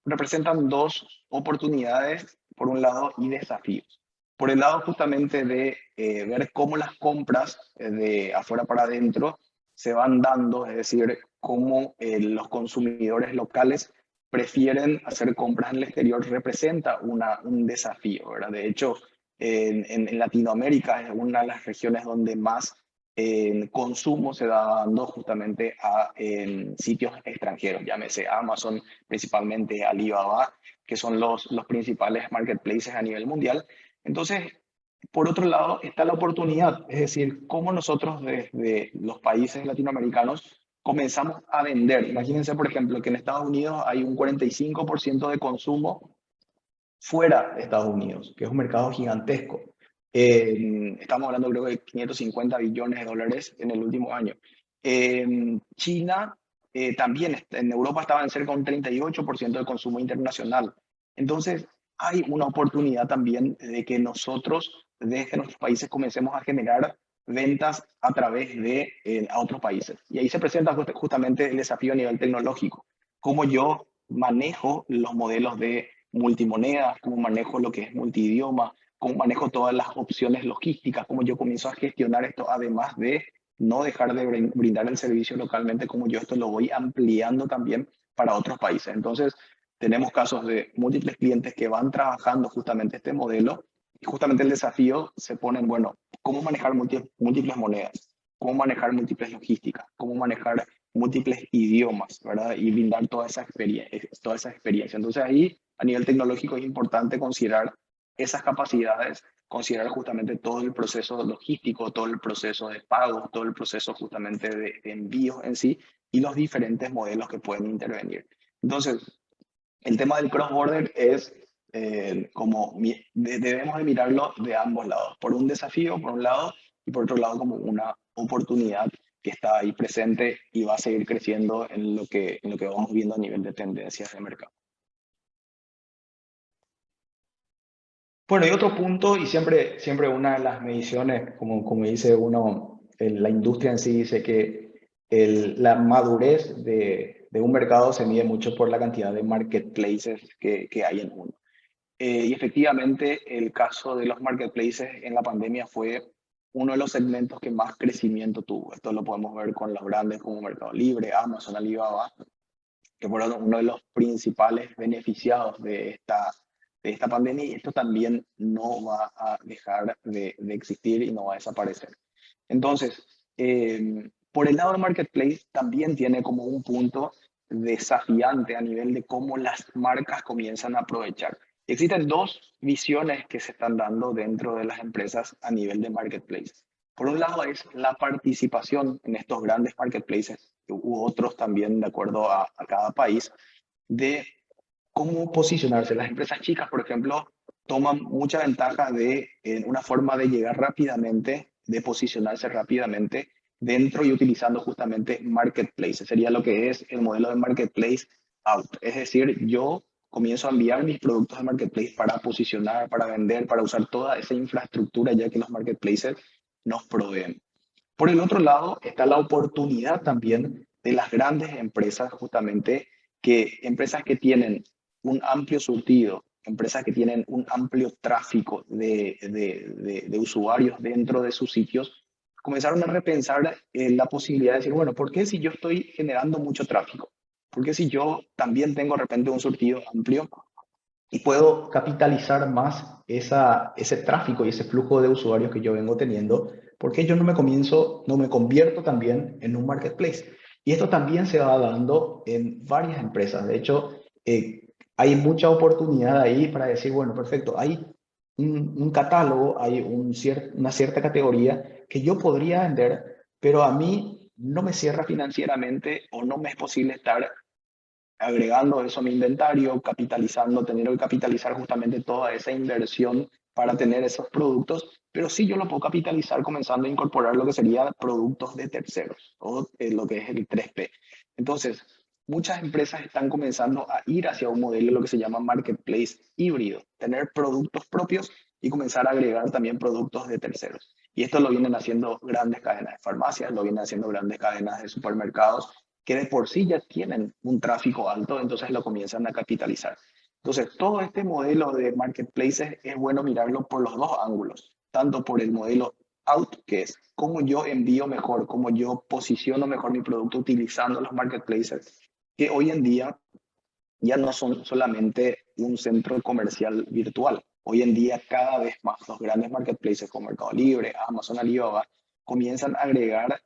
representan dos oportunidades, por un lado, y desafíos. Por el lado justamente de ver cómo las compras de afuera para adentro se van dando, es decir, cómo los consumidores locales prefieren hacer compras en el exterior, representa un desafío, ¿verdad? De hecho, en Latinoamérica es una de las regiones donde más consumo se da dando justamente a sitios extranjeros, llámese Amazon, principalmente Alibaba, que son los principales marketplaces a nivel mundial. Entonces, por otro lado, está la oportunidad, es decir, cómo nosotros desde los países latinoamericanos comenzamos a vender. Imagínense, por ejemplo, que en Estados Unidos hay un 45% de consumo fuera de Estados Unidos, que es un mercado gigantesco. Estamos hablando, creo, de 550 billones de dólares en el último año. China también, en Europa estaba en cerca de un 38% de consumo internacional. Entonces, hay una oportunidad también de que nosotros, desde nuestros países, comencemos a generar ventas a través de a otros países. Y ahí se presenta justamente el desafío a nivel tecnológico. Cómo yo manejo los modelos de multimonedas, cómo manejo lo que es multidioma, cómo manejo todas las opciones logísticas, cómo yo comienzo a gestionar esto, además de no dejar de brindar el servicio localmente, como yo esto lo voy ampliando también para otros países. Entonces, tenemos casos de múltiples clientes que van trabajando justamente este modelo y justamente el desafío se pone en, bueno, cómo manejar múltiples monedas, cómo manejar múltiples logísticas, cómo manejar múltiples idiomas, ¿verdad? Y brindar toda esa experiencia. Entonces ahí, a nivel tecnológico, es importante considerar esas capacidades, considerar justamente todo el proceso logístico, todo el proceso de pago, todo el proceso justamente de envíos en sí y los diferentes modelos que pueden intervenir. Entonces, el tema del cross-border es debemos de mirarlo de ambos lados, por un desafío, por un lado, y por otro lado como una oportunidad que está ahí presente y va a seguir creciendo en lo que vamos viendo a nivel de tendencias de mercado. Bueno, y otro punto, y siempre una de las mediciones, como dice uno, la industria en sí dice que la madurez de un mercado se mide mucho por la cantidad de marketplaces que hay en uno. Y efectivamente, el caso de los marketplaces en la pandemia fue uno de los segmentos que más crecimiento tuvo. Esto lo podemos ver con los grandes como Mercado Libre, Amazon, Alibaba, que fueron uno de los principales beneficiados de esta pandemia, y esto también no va a dejar de existir y no va a desaparecer. Entonces, por el lado del marketplace también tiene como un punto desafiante a nivel de cómo las marcas comienzan a aprovechar. Existen dos visiones que se están dando dentro de las empresas a nivel de marketplace. Por un lado es la participación en estos grandes marketplaces, u otros también de acuerdo a cada país, de cómo posicionarse. Las empresas chicas, por ejemplo, toman mucha ventaja de una forma de llegar rápidamente, de posicionarse rápidamente dentro y utilizando justamente marketplaces. Sería lo que es el modelo de marketplace out. Es decir, yo comienzo a enviar mis productos de marketplace para posicionar, para vender, para usar toda esa infraestructura ya que los marketplaces nos proveen. Por el otro lado, está la oportunidad también de las grandes empresas, justamente, empresas que tienen un amplio surtido, empresas que tienen un amplio tráfico de usuarios dentro de sus sitios, comenzaron a repensar la posibilidad de decir, bueno, ¿por qué si yo estoy generando mucho tráfico? ¿Por qué si yo también tengo de repente un surtido amplio y puedo capitalizar más ese tráfico y ese flujo de usuarios que yo vengo teniendo? ¿Por qué yo no me convierto también en un marketplace? Y esto también se va dando en varias empresas. De hecho, hay mucha oportunidad ahí para decir, bueno, perfecto, hay un catálogo, hay una cierta categoría que yo podría vender, pero a mí no me cierra financieramente o no me es posible estar agregando eso a mi inventario, tener que capitalizar justamente toda esa inversión para tener esos productos, pero sí yo lo puedo capitalizar comenzando a incorporar lo que serían productos de terceros, o lo que es el 3P. Entonces, muchas empresas están comenzando a ir hacia un modelo, lo que se llama marketplace híbrido, tener productos propios y comenzar a agregar también productos de terceros. Y esto lo vienen haciendo grandes cadenas de farmacias, lo vienen haciendo grandes cadenas de supermercados, que de por sí ya tienen un tráfico alto, entonces lo comienzan a capitalizar. Entonces, todo este modelo de marketplaces es bueno mirarlo por los dos ángulos, tanto por el modelo out, que es cómo yo envío mejor, cómo yo posiciono mejor mi producto utilizando los marketplaces, que hoy en día ya no son solamente un centro comercial virtual. Hoy en día cada vez más los grandes marketplaces como Mercado Libre, Amazon, Alibaba, comienzan a agregar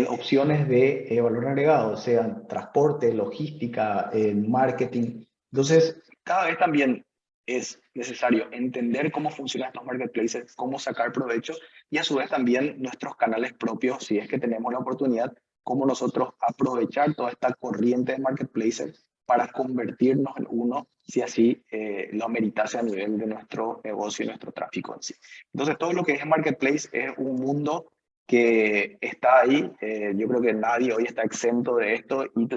opciones de valor agregado, sean transporte, logística, marketing. Entonces, cada vez también es necesario entender cómo funcionan estos marketplaces, cómo sacar provecho y a su vez también nuestros canales propios, si es que tenemos la oportunidad, cómo nosotros aprovechar toda esta corriente de marketplaces para convertirnos en uno, si así lo ameritase a nivel de nuestro negocio y nuestro tráfico en sí. Entonces, todo lo que es marketplace es un mundo que está ahí. Yo creo que nadie hoy está exento de esto y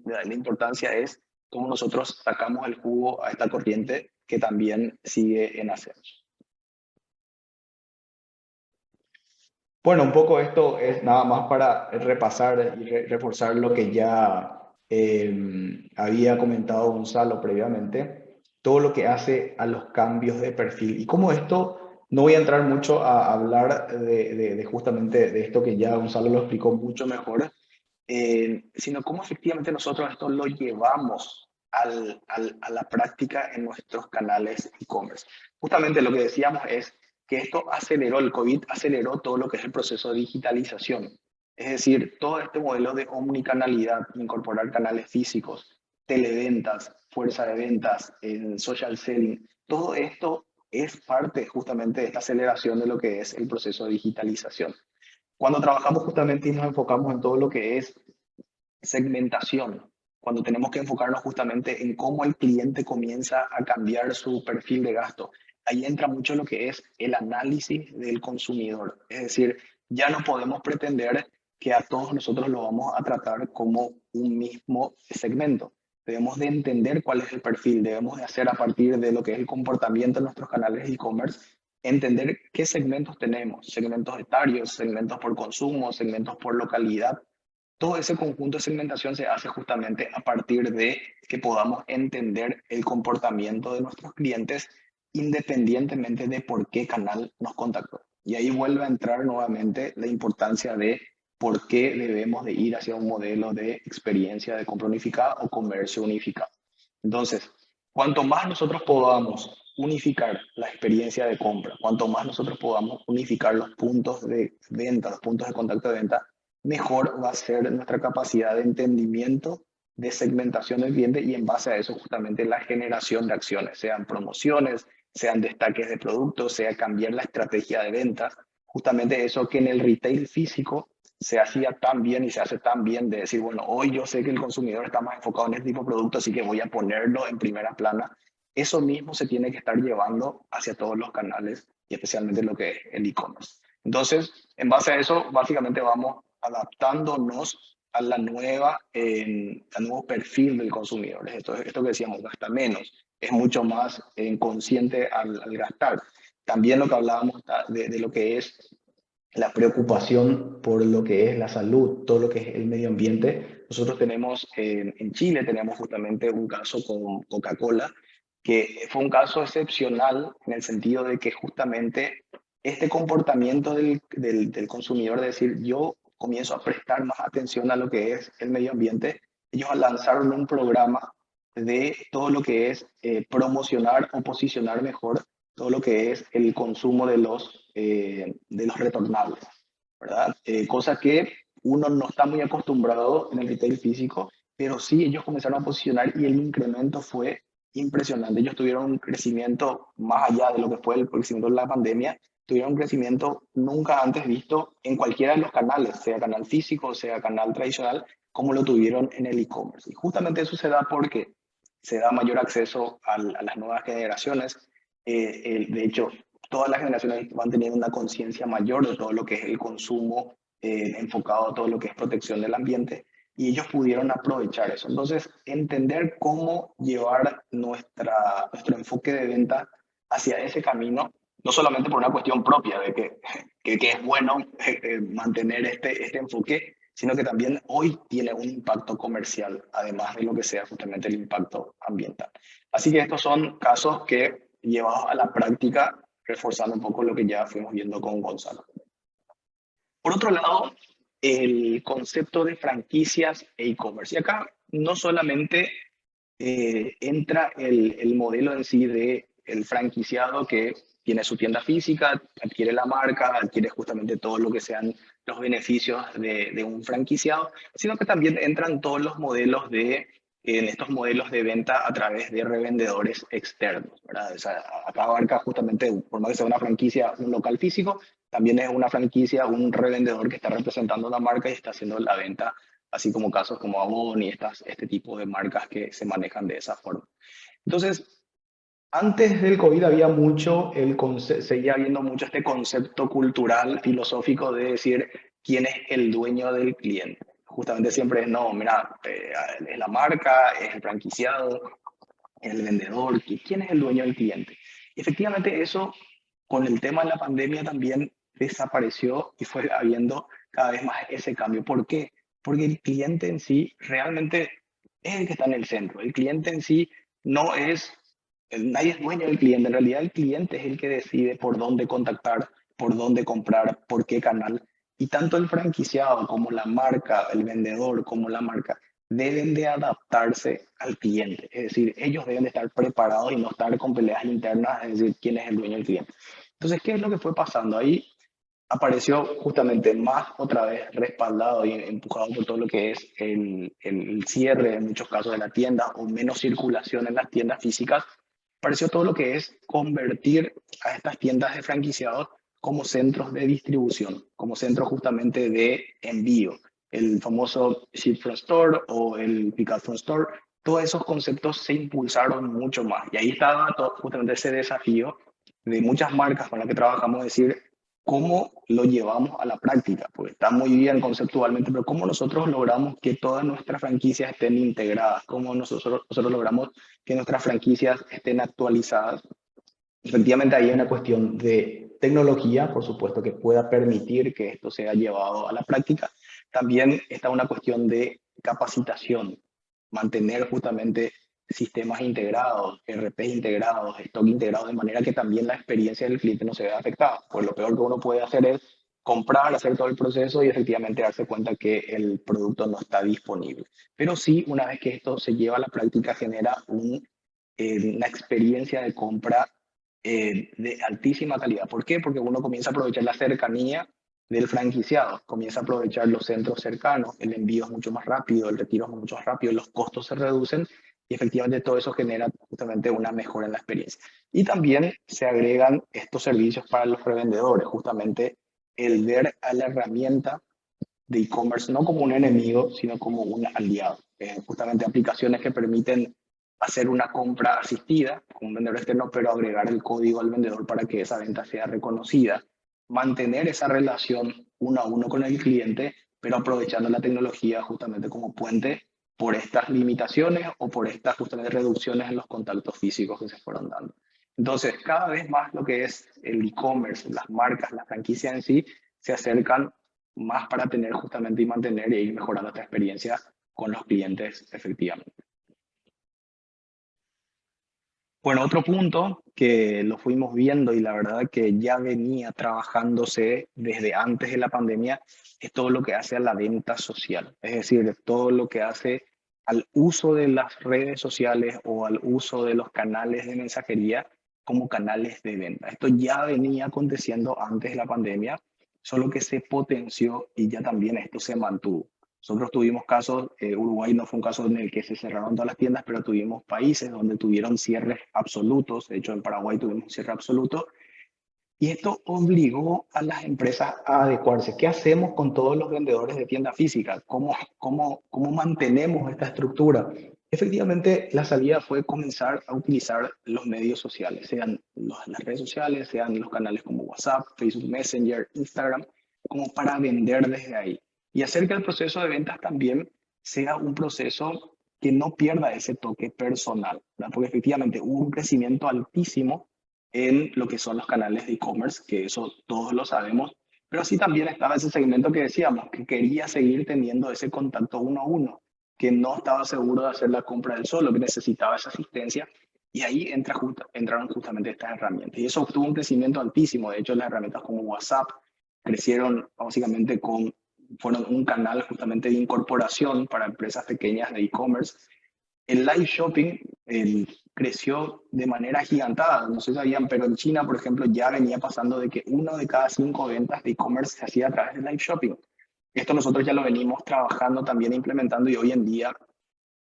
la importancia es cómo nosotros sacamos el jugo a esta corriente que también sigue en ascenso. Bueno, un poco esto es nada más para repasar y reforzar lo que ya había comentado Gonzalo previamente, todo lo que hace a los cambios de perfil y cómo esto. No voy a entrar mucho a hablar de justamente de esto que ya Gonzalo lo explicó mucho mejor, sino cómo efectivamente nosotros esto lo llevamos a la práctica en nuestros canales e-commerce. Justamente lo que decíamos es que esto aceleró, el COVID aceleró todo lo que es el proceso de digitalización. Es decir, todo este modelo de omnicanalidad, incorporar canales físicos, televentas, fuerza de ventas, social selling, todo esto es parte justamente de esta aceleración de lo que es el proceso de digitalización. Cuando trabajamos justamente y nos enfocamos en todo lo que es segmentación, cuando tenemos que enfocarnos justamente en cómo el cliente comienza a cambiar su perfil de gasto, ahí entra mucho lo que es el análisis del consumidor. Es decir, ya no podemos pretender que a todos nosotros lo vamos a tratar como un mismo segmento. Debemos de entender cuál es el perfil, debemos de hacer a partir de lo que es el comportamiento de nuestros canales de e-commerce, entender qué segmentos tenemos, segmentos etarios, segmentos por consumo, segmentos por localidad. Todo ese conjunto de segmentación se hace justamente a partir de que podamos entender el comportamiento de nuestros clientes independientemente de por qué canal nos contactó. Y ahí vuelve a entrar nuevamente la importancia de por qué debemos de ir hacia un modelo de experiencia de compra unificada o comercio unificado. Entonces, cuanto más nosotros podamos unificar la experiencia de compra, cuanto más nosotros podamos unificar los puntos de venta, los puntos de contacto de venta, mejor va a ser nuestra capacidad de entendimiento, de segmentación del cliente y en base a eso justamente la generación de acciones, sean promociones, sean destaques de productos, sea cambiar la estrategia de ventas. Justamente eso que en el retail físico se hacía tan bien y se hace tan bien de decir, bueno, hoy yo sé que el consumidor está más enfocado en este tipo de producto, así que voy a ponerlo en primera plana. Eso mismo se tiene que estar llevando hacia todos los canales y especialmente lo que es el e-commerce. Entonces, en base a eso, básicamente vamos adaptándonos a la al nuevo perfil del consumidor. Esto que decíamos, gasta menos, es mucho más consciente al gastar. También lo que hablábamos de lo que es la preocupación por lo que es la salud, todo lo que es el medio ambiente. Nosotros tenemos en Chile, tenemos justamente un caso con Coca-Cola, que fue un caso excepcional en el sentido de que justamente este comportamiento del consumidor de decir yo comienzo a prestar más atención a lo que es el medio ambiente, ellos lanzaron un programa de todo lo que es promocionar o posicionar mejor todo lo que es el consumo de los retornables, ¿verdad? Cosa que uno no está muy acostumbrado en el retail físico, pero sí ellos comenzaron a posicionar y el incremento fue impresionante. Ellos tuvieron un crecimiento más allá de lo que fue el crecimiento de la pandemia, tuvieron un crecimiento nunca antes visto en cualquiera de los canales, sea canal físico, sea canal tradicional, como lo tuvieron en el e-commerce. Y justamente eso se da porque se da mayor acceso a las nuevas generaciones. De hecho, todas las generaciones van teniendo una conciencia mayor de todo lo que es el consumo enfocado a todo lo que es protección del ambiente y ellos pudieron aprovechar eso. Entonces, entender cómo llevar nuestro enfoque de venta hacia ese camino, no solamente por una cuestión propia de que es bueno mantener este enfoque, sino que también hoy tiene un impacto comercial, además de lo que sea justamente el impacto ambiental. Así que estos son casos que llevados a la práctica, reforzando un poco lo que ya fuimos viendo con Gonzalo. Por otro lado, el concepto de franquicias e e-commerce. Y acá no solamente entra el modelo en sí de el franquiciado que tiene su tienda física, adquiere la marca, adquiere justamente todo lo que sean los beneficios de un franquiciado, sino que también entran todos los modelos en estos modelos de venta a través de revendedores externos, ¿verdad? O sea, acá abarca justamente, por más que sea una franquicia, un local físico, también es una franquicia, un revendedor que está representando una marca y está haciendo la venta, así como casos como Avon y este tipo de marcas que se manejan de esa forma. Entonces, antes del COVID había mucho, seguía habiendo mucho este concepto cultural, filosófico de decir quién es el dueño del cliente. Justamente siempre es, no, mira, es la marca, es el franquiciado, es el vendedor, ¿quién es el dueño del cliente? Y efectivamente eso, con el tema de la pandemia también desapareció y fue habiendo cada vez más ese cambio. ¿Por qué? Porque el cliente en sí realmente es el que está en el centro. El cliente en sí no es, nadie es dueño del cliente. En realidad el cliente es el que decide por dónde contactar, por dónde comprar, por qué canal. Y tanto el franquiciado como la marca, el vendedor como la marca, deben de adaptarse al cliente. Es decir, ellos deben de estar preparados y no estar con peleas internas, es decir, quién es el dueño del cliente. Entonces, ¿qué es lo que fue pasando? Ahí apareció justamente más otra vez respaldado y empujado por todo lo que es el cierre en muchos casos de la tienda o menos circulación en las tiendas físicas. Apareció todo lo que es convertir a estas tiendas de franquiciados como centros de distribución, como centros justamente de envío. El famoso Ship from Store o el Pick Up from Store, todos esos conceptos se impulsaron mucho más. Y ahí estaba justamente ese desafío de muchas marcas con las que trabajamos, decir, ¿cómo lo llevamos a la práctica? Porque está muy bien conceptualmente, pero ¿cómo nosotros logramos que todas nuestras franquicias estén integradas? ¿Cómo nosotros logramos que nuestras franquicias estén actualizadas? Efectivamente, ahí hay una cuestión de tecnología, por supuesto, que pueda permitir que esto sea llevado a la práctica. También está una cuestión de capacitación, mantener justamente sistemas integrados, RP integrados, stock integrados, de manera que también la experiencia del cliente no se vea afectada. Pues lo peor que uno puede hacer es comprar, hacer todo el proceso y efectivamente darse cuenta que el producto no está disponible. Pero sí, una vez que esto se lleva a la práctica, genera una experiencia de compra de altísima calidad. ¿Por qué? Porque uno comienza a aprovechar la cercanía del franquiciado, comienza a aprovechar los centros cercanos, el envío es mucho más rápido, el retiro es mucho más rápido, los costos se reducen y efectivamente todo eso genera justamente una mejora en la experiencia. Y también se agregan estos servicios para los revendedores, justamente el ver a la herramienta de e-commerce no como un enemigo, sino como un aliado. Justamente aplicaciones que permiten hacer una compra asistida con un vendedor externo, pero agregar el código al vendedor para que esa venta sea reconocida. Mantener esa relación uno a uno con el cliente, pero aprovechando la tecnología justamente como puente por estas limitaciones o por estas justamente reducciones en los contactos físicos que se fueron dando. Entonces, cada vez más lo que es el e-commerce, las marcas, las franquicias en sí, se acercan más para tener justamente y mantener e ir mejorando esta experiencia con los clientes efectivamente. Bueno, otro punto que lo fuimos viendo y la verdad que ya venía trabajándose desde antes de la pandemia es todo lo que hace a la venta social, es decir, todo lo que hace al uso de las redes sociales o al uso de los canales de mensajería como canales de venta. Esto ya venía aconteciendo antes de la pandemia, solo que se potenció y ya también esto se mantuvo. Nosotros tuvimos casos, Uruguay no fue un caso en el que se cerraron todas las tiendas, pero tuvimos países donde tuvieron cierres absolutos. De hecho, en Paraguay tuvimos un cierre absoluto. Y esto obligó a las empresas a adecuarse. ¿Qué hacemos con todos los vendedores de tienda física? ¿Cómo mantenemos esta estructura? Efectivamente, la salida fue comenzar a utilizar los medios sociales, sean las redes sociales, sean los canales como WhatsApp, Facebook Messenger, Instagram, como para vender desde ahí. Y hacer que el proceso de ventas también sea un proceso que no pierda ese toque personal, ¿verdad? Porque efectivamente hubo un crecimiento altísimo en lo que son los canales de e-commerce, que eso todos lo sabemos, pero así también estaba ese segmento que decíamos, que quería seguir teniendo ese contacto uno a uno, que no estaba seguro de hacer la compra del solo, que necesitaba esa asistencia, y ahí entraron justamente estas herramientas. Y eso obtuvo un crecimiento altísimo. De hecho, las herramientas como WhatsApp crecieron básicamente fueron un canal justamente de incorporación para empresas pequeñas de e-commerce. El live shopping, creció de manera gigantada. No sé si sabían, pero en China, por ejemplo, ya venía pasando de que 1 de cada 5 ventas de e-commerce se hacía a través de live shopping. Esto nosotros ya lo venimos trabajando también, implementando, y hoy en día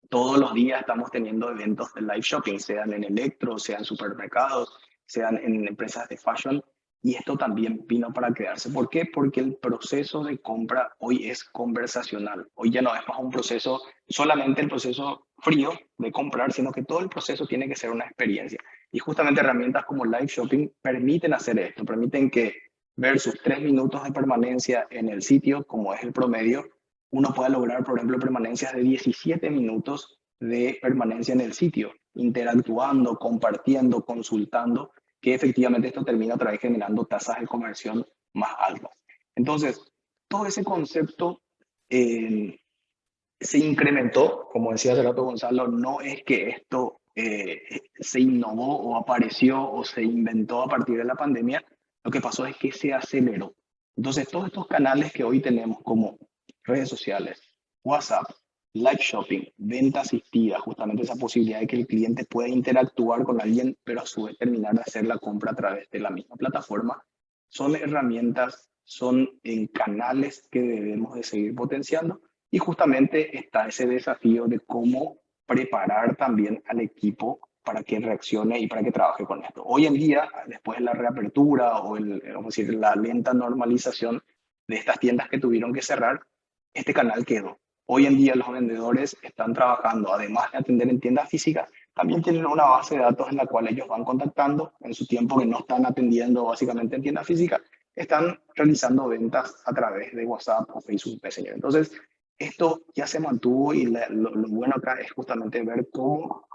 todos los días estamos teniendo eventos de live shopping, sean en electro, sean en supermercados, sean en empresas de fashion, y esto también vino para quedarse. ¿Por qué? Porque el proceso de compra hoy es conversacional. Hoy ya no es más un proceso, solamente el proceso frío de comprar, sino que todo el proceso tiene que ser una experiencia. Y justamente herramientas como live shopping permiten hacer esto, permiten que versus 3 minutos de permanencia en el sitio, como es el promedio, uno pueda lograr, por ejemplo, permanencias de 17 minutos de permanencia en el sitio, interactuando, compartiendo, consultando, que efectivamente esto termina otra vez generando tasas de conversión más altas. Entonces, todo ese concepto se incrementó, como decía hace rato Gonzalo, no es que esto se innovó o apareció o se inventó a partir de la pandemia, lo que pasó es que se aceleró. Entonces, todos estos canales que hoy tenemos como redes sociales, WhatsApp, live shopping, venta asistida, justamente esa posibilidad de que el cliente pueda interactuar con alguien, pero a su vez terminar de hacer la compra a través de la misma plataforma, son herramientas, son en canales que debemos de seguir potenciando, y justamente está ese desafío de cómo preparar también al equipo para que reaccione y para que trabaje con esto. Hoy en día, después de la reapertura o vamos a decir, la lenta normalización de estas tiendas que tuvieron que cerrar, este canal quedó. Hoy en día los vendedores están trabajando, además de atender en tiendas físicas, también tienen una base de datos en la cual ellos van contactando en su tiempo que no están atendiendo básicamente en tiendas físicas, están realizando ventas a través de WhatsApp o Facebook Messenger. Entonces, esto ya se mantuvo, y lo bueno acá es justamente ver cómo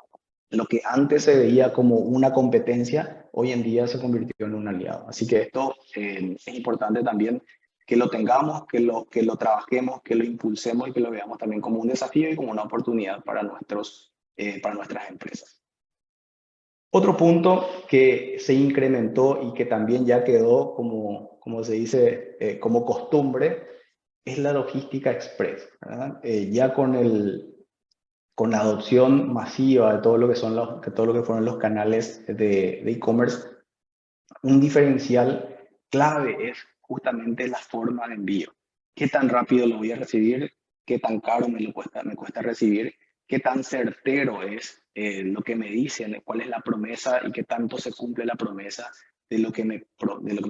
lo que antes se veía como una competencia, hoy en día se convirtió en un aliado. Así que esto es importante también que lo tengamos, que lo trabajemos, que lo impulsemos y que lo veamos también como un desafío y como una oportunidad para nuestras empresas. Otro punto que se incrementó y que también ya quedó como se dice, como costumbre, es la logística express, ¿verdad? Ya con la adopción masiva de todo lo que fueron los canales de e-commerce, un diferencial clave es justamente la forma de envío. ¿Qué tan rápido lo voy a recibir? ¿Qué tan caro me cuesta recibir? ¿Qué tan certero es lo que me dicen? ¿Cuál es la promesa y qué tanto se cumple la promesa de lo que me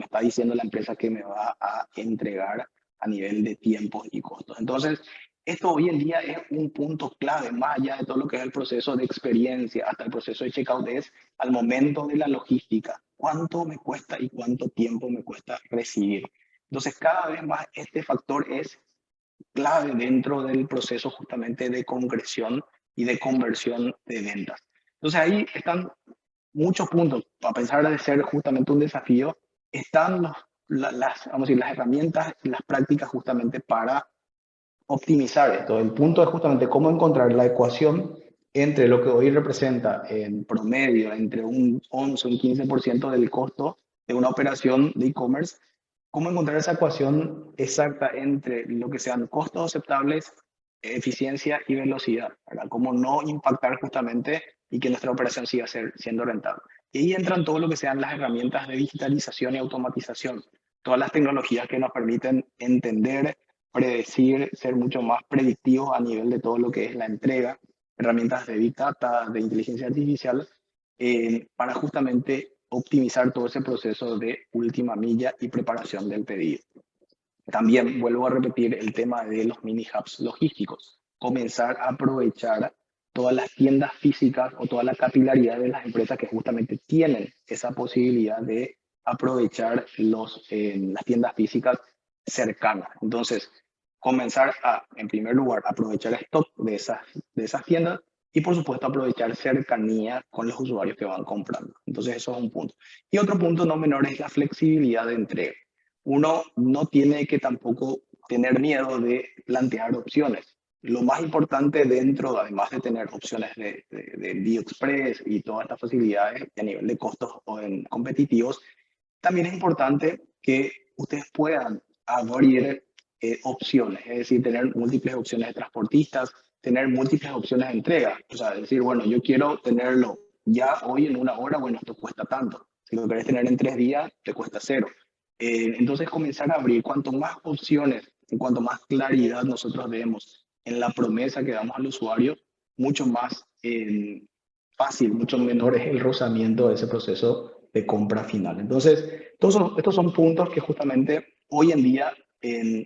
está diciendo la empresa que me va a entregar a nivel de tiempos y costos? Entonces, esto hoy en día es un punto clave, más allá de todo lo que es el proceso de experiencia, hasta el proceso de checkout, es al momento de la logística. ¿Cuánto me cuesta y cuánto tiempo me cuesta recibir? Entonces, cada vez más este factor es clave dentro del proceso justamente de concreción y de conversión de ventas. Entonces, ahí están muchos puntos. Para pensar de ser justamente un desafío, están las herramientas y las prácticas justamente para optimizar esto. El punto es justamente cómo encontrar la ecuación entre lo que hoy representa en promedio entre un 11 o un 15% del costo de una operación de e-commerce, cómo encontrar esa ecuación exacta entre lo que sean costos aceptables, eficiencia y velocidad, ¿verdad? Cómo no impactar justamente y que nuestra operación siga siendo rentable. Y ahí entran todo lo que sean las herramientas de digitalización y automatización, todas las tecnologías que nos permiten entender, predecir, ser mucho más predictivos a nivel de todo lo que es la entrega, herramientas de Big Data, de inteligencia artificial, para justamente optimizar todo ese proceso de última milla y preparación del pedido. También vuelvo a repetir el tema de los mini hubs logísticos, comenzar a aprovechar todas las tiendas físicas o toda la capilaridad de las empresas que justamente tienen esa posibilidad de aprovechar las tiendas físicas cercanas. Entonces, comenzar a, en primer lugar, aprovechar stock de esas tiendas y, por supuesto, aprovechar cercanía con los usuarios que van comprando. Entonces, eso es un punto. Y otro punto no menor es la flexibilidad de entrega. Uno no tiene que tampoco tener miedo de plantear opciones. Lo más importante dentro, además de tener opciones de envío express y todas estas facilidades a nivel de costos competitivos, también es importante que ustedes puedan abrir opciones, es decir, tener múltiples opciones de transportistas, tener múltiples opciones de entrega. O sea, decir, bueno, yo quiero tenerlo ya hoy en una hora, bueno, esto cuesta tanto. Si lo querés tener en 3 días, te cuesta 0. Entonces comenzar a abrir, cuanto más opciones y cuanto más claridad nosotros demos en la promesa que damos al usuario, mucho más fácil, mucho menor es el rozamiento de ese proceso de compra final. Entonces, estos son puntos que justamente hoy en día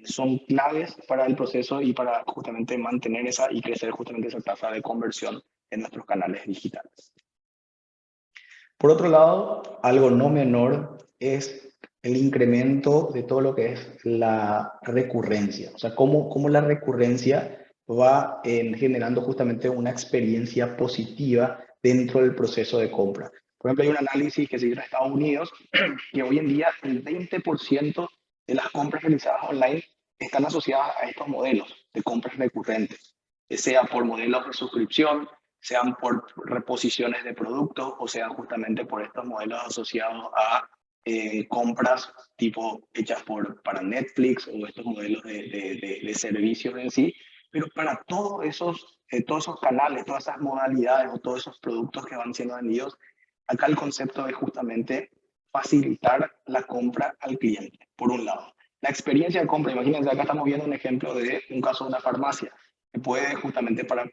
son claves para el proceso y para justamente mantener esa y crecer justamente esa tasa de conversión en nuestros canales digitales. Por otro lado, algo no menor es el incremento de todo lo que es la recurrencia. O sea, cómo la recurrencia va generando justamente una experiencia positiva dentro del proceso de compra. Por ejemplo, hay un análisis que se hizo en Estados Unidos que hoy en día el 20% de las compras realizadas online están asociadas a estos modelos de compras recurrentes, sea por modelos de suscripción, sean por reposiciones de productos o sean justamente por estos modelos asociados a compras tipo hechas para Netflix o estos modelos de servicios en sí, pero para todos esos canales, todas esas modalidades o todos esos productos que van siendo vendidos, acá el concepto es justamente facilitar la compra al cliente, por un lado. La experiencia de compra, imagínense, acá estamos viendo un ejemplo de un caso de una farmacia, que puede justamente para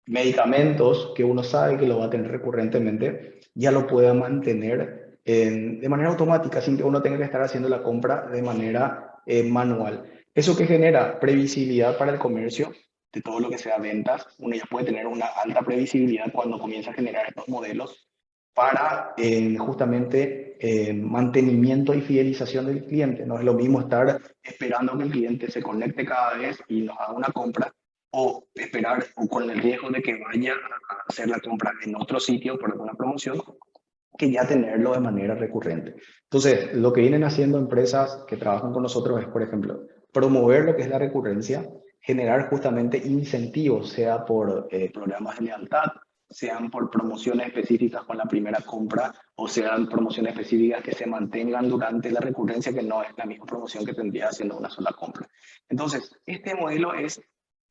medicamentos que uno sabe que lo va a tener recurrentemente, ya lo pueda mantener de manera automática, sin que uno tenga que estar haciendo la compra de manera manual. Eso que genera previsibilidad para el comercio, de todo lo que sea ventas, uno ya puede tener una alta previsibilidad cuando comienza a generar estos modelos para justamente mantenimiento y fidelización del cliente. No es lo mismo estar esperando que el cliente se conecte cada vez y nos haga una compra, o esperar o con el riesgo de que vaya a hacer la compra en otro sitio por alguna promoción, que ya tenerlo de manera recurrente. Entonces, lo que vienen haciendo empresas que trabajan con nosotros es, por ejemplo, promover lo que es la recurrencia, generar justamente incentivos, sea por programas de lealtad, sean por promociones específicas con la primera compra, o sean promociones específicas que se mantengan durante la recurrencia, que no es la misma promoción que tendría haciendo una sola compra. Entonces, este modelo es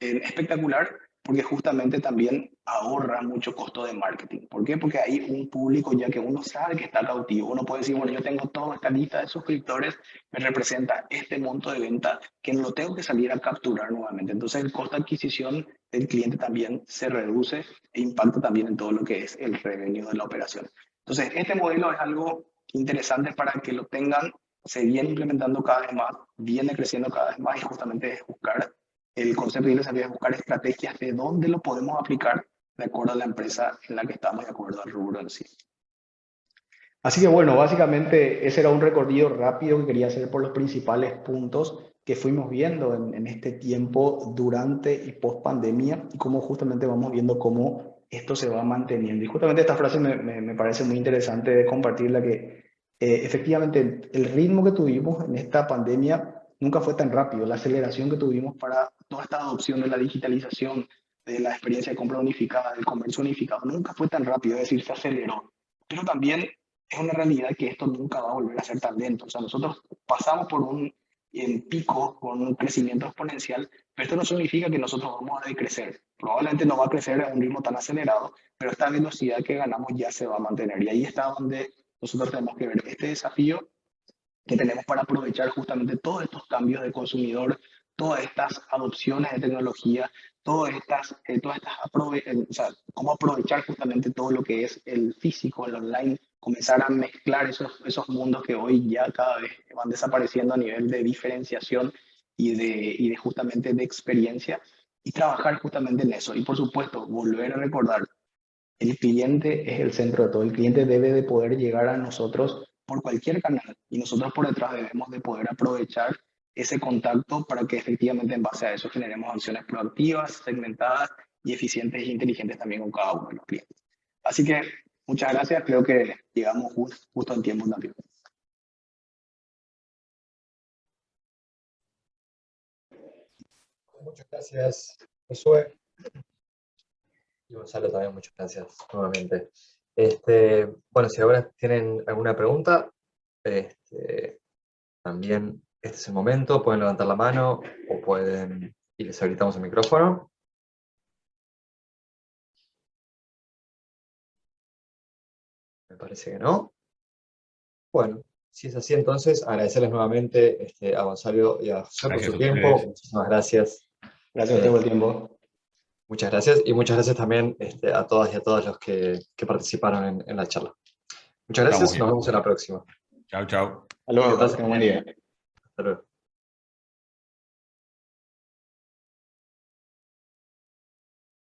espectacular porque justamente también ahorra mucho costo de marketing. ¿Por qué? Porque hay un público ya que uno sabe que está cautivo. Uno puede decir, bueno, yo tengo toda esta lista de suscriptores, me representa este monto de venta que no lo tengo que salir a capturar nuevamente. Entonces el costo de adquisición del cliente también se reduce e impacta también en todo lo que es el revenue de la operación. Entonces este modelo es algo interesante para que lo tengan, se viene implementando cada vez más, viene creciendo cada vez más y justamente es buscar el concepto y les había buscar estrategias de dónde lo podemos aplicar de acuerdo a la empresa en la que estamos, de acuerdo al rubro en sí. Así que bueno, básicamente ese era un recorrido rápido que quería hacer por los principales puntos que fuimos viendo en este tiempo durante y post pandemia y cómo justamente vamos viendo cómo esto se va manteniendo. Y justamente esta frase me parece muy interesante de compartirla, que efectivamente el ritmo que tuvimos en esta pandemia nunca fue tan rápido. La aceleración que tuvimos para toda esta adopción de la digitalización, de la experiencia de compra unificada, del comercio unificado, nunca fue tan rápido, es decir, se aceleró. Pero también es una realidad que esto nunca va a volver a ser tan lento. O sea, nosotros pasamos por un pico con un crecimiento exponencial, pero esto no significa que nosotros vamos a decrecer. Probablemente no va a crecer a un ritmo tan acelerado, pero esta velocidad que ganamos ya se va a mantener. Y ahí está donde nosotros tenemos que ver este desafío que tenemos para aprovechar justamente todos estos cambios de consumidor, todas estas adopciones de tecnología, o sea, cómo aprovechar justamente todo lo que es el físico, el online, comenzar a mezclar esos mundos que hoy ya cada vez van desapareciendo a nivel de diferenciación y de justamente de experiencia, y trabajar justamente en eso. Y por supuesto, volver a recordar, el cliente es el centro de todo. El cliente debe de poder llegar a nosotros por cualquier canal y nosotros por detrás debemos de poder aprovechar ese contacto para que efectivamente en base a eso generemos acciones proactivas, segmentadas y eficientes e inteligentes también con cada uno de los clientes. Así que muchas gracias, creo que llegamos justo en tiempo también. Muchas gracias, Josué. Y Gonzalo también, muchas gracias nuevamente. Bueno, si ahora tienen alguna pregunta, también este es el momento, pueden levantar la mano o pueden, y les habilitamos el micrófono. parece que no. Bueno, si es así, entonces agradecerles nuevamente a Gonzalo y a José por Gracias su a tiempo. ustedes. Muchísimas gracias. Gracias a usted por el tiempo. Muchas gracias y muchas gracias también a todas y a todos los que participaron en la charla. Muchas Estamos gracias, bien. nos vemos en la próxima. Chao, chao. Hasta luego, Que que pasen tengan buen bien. día. Hasta luego.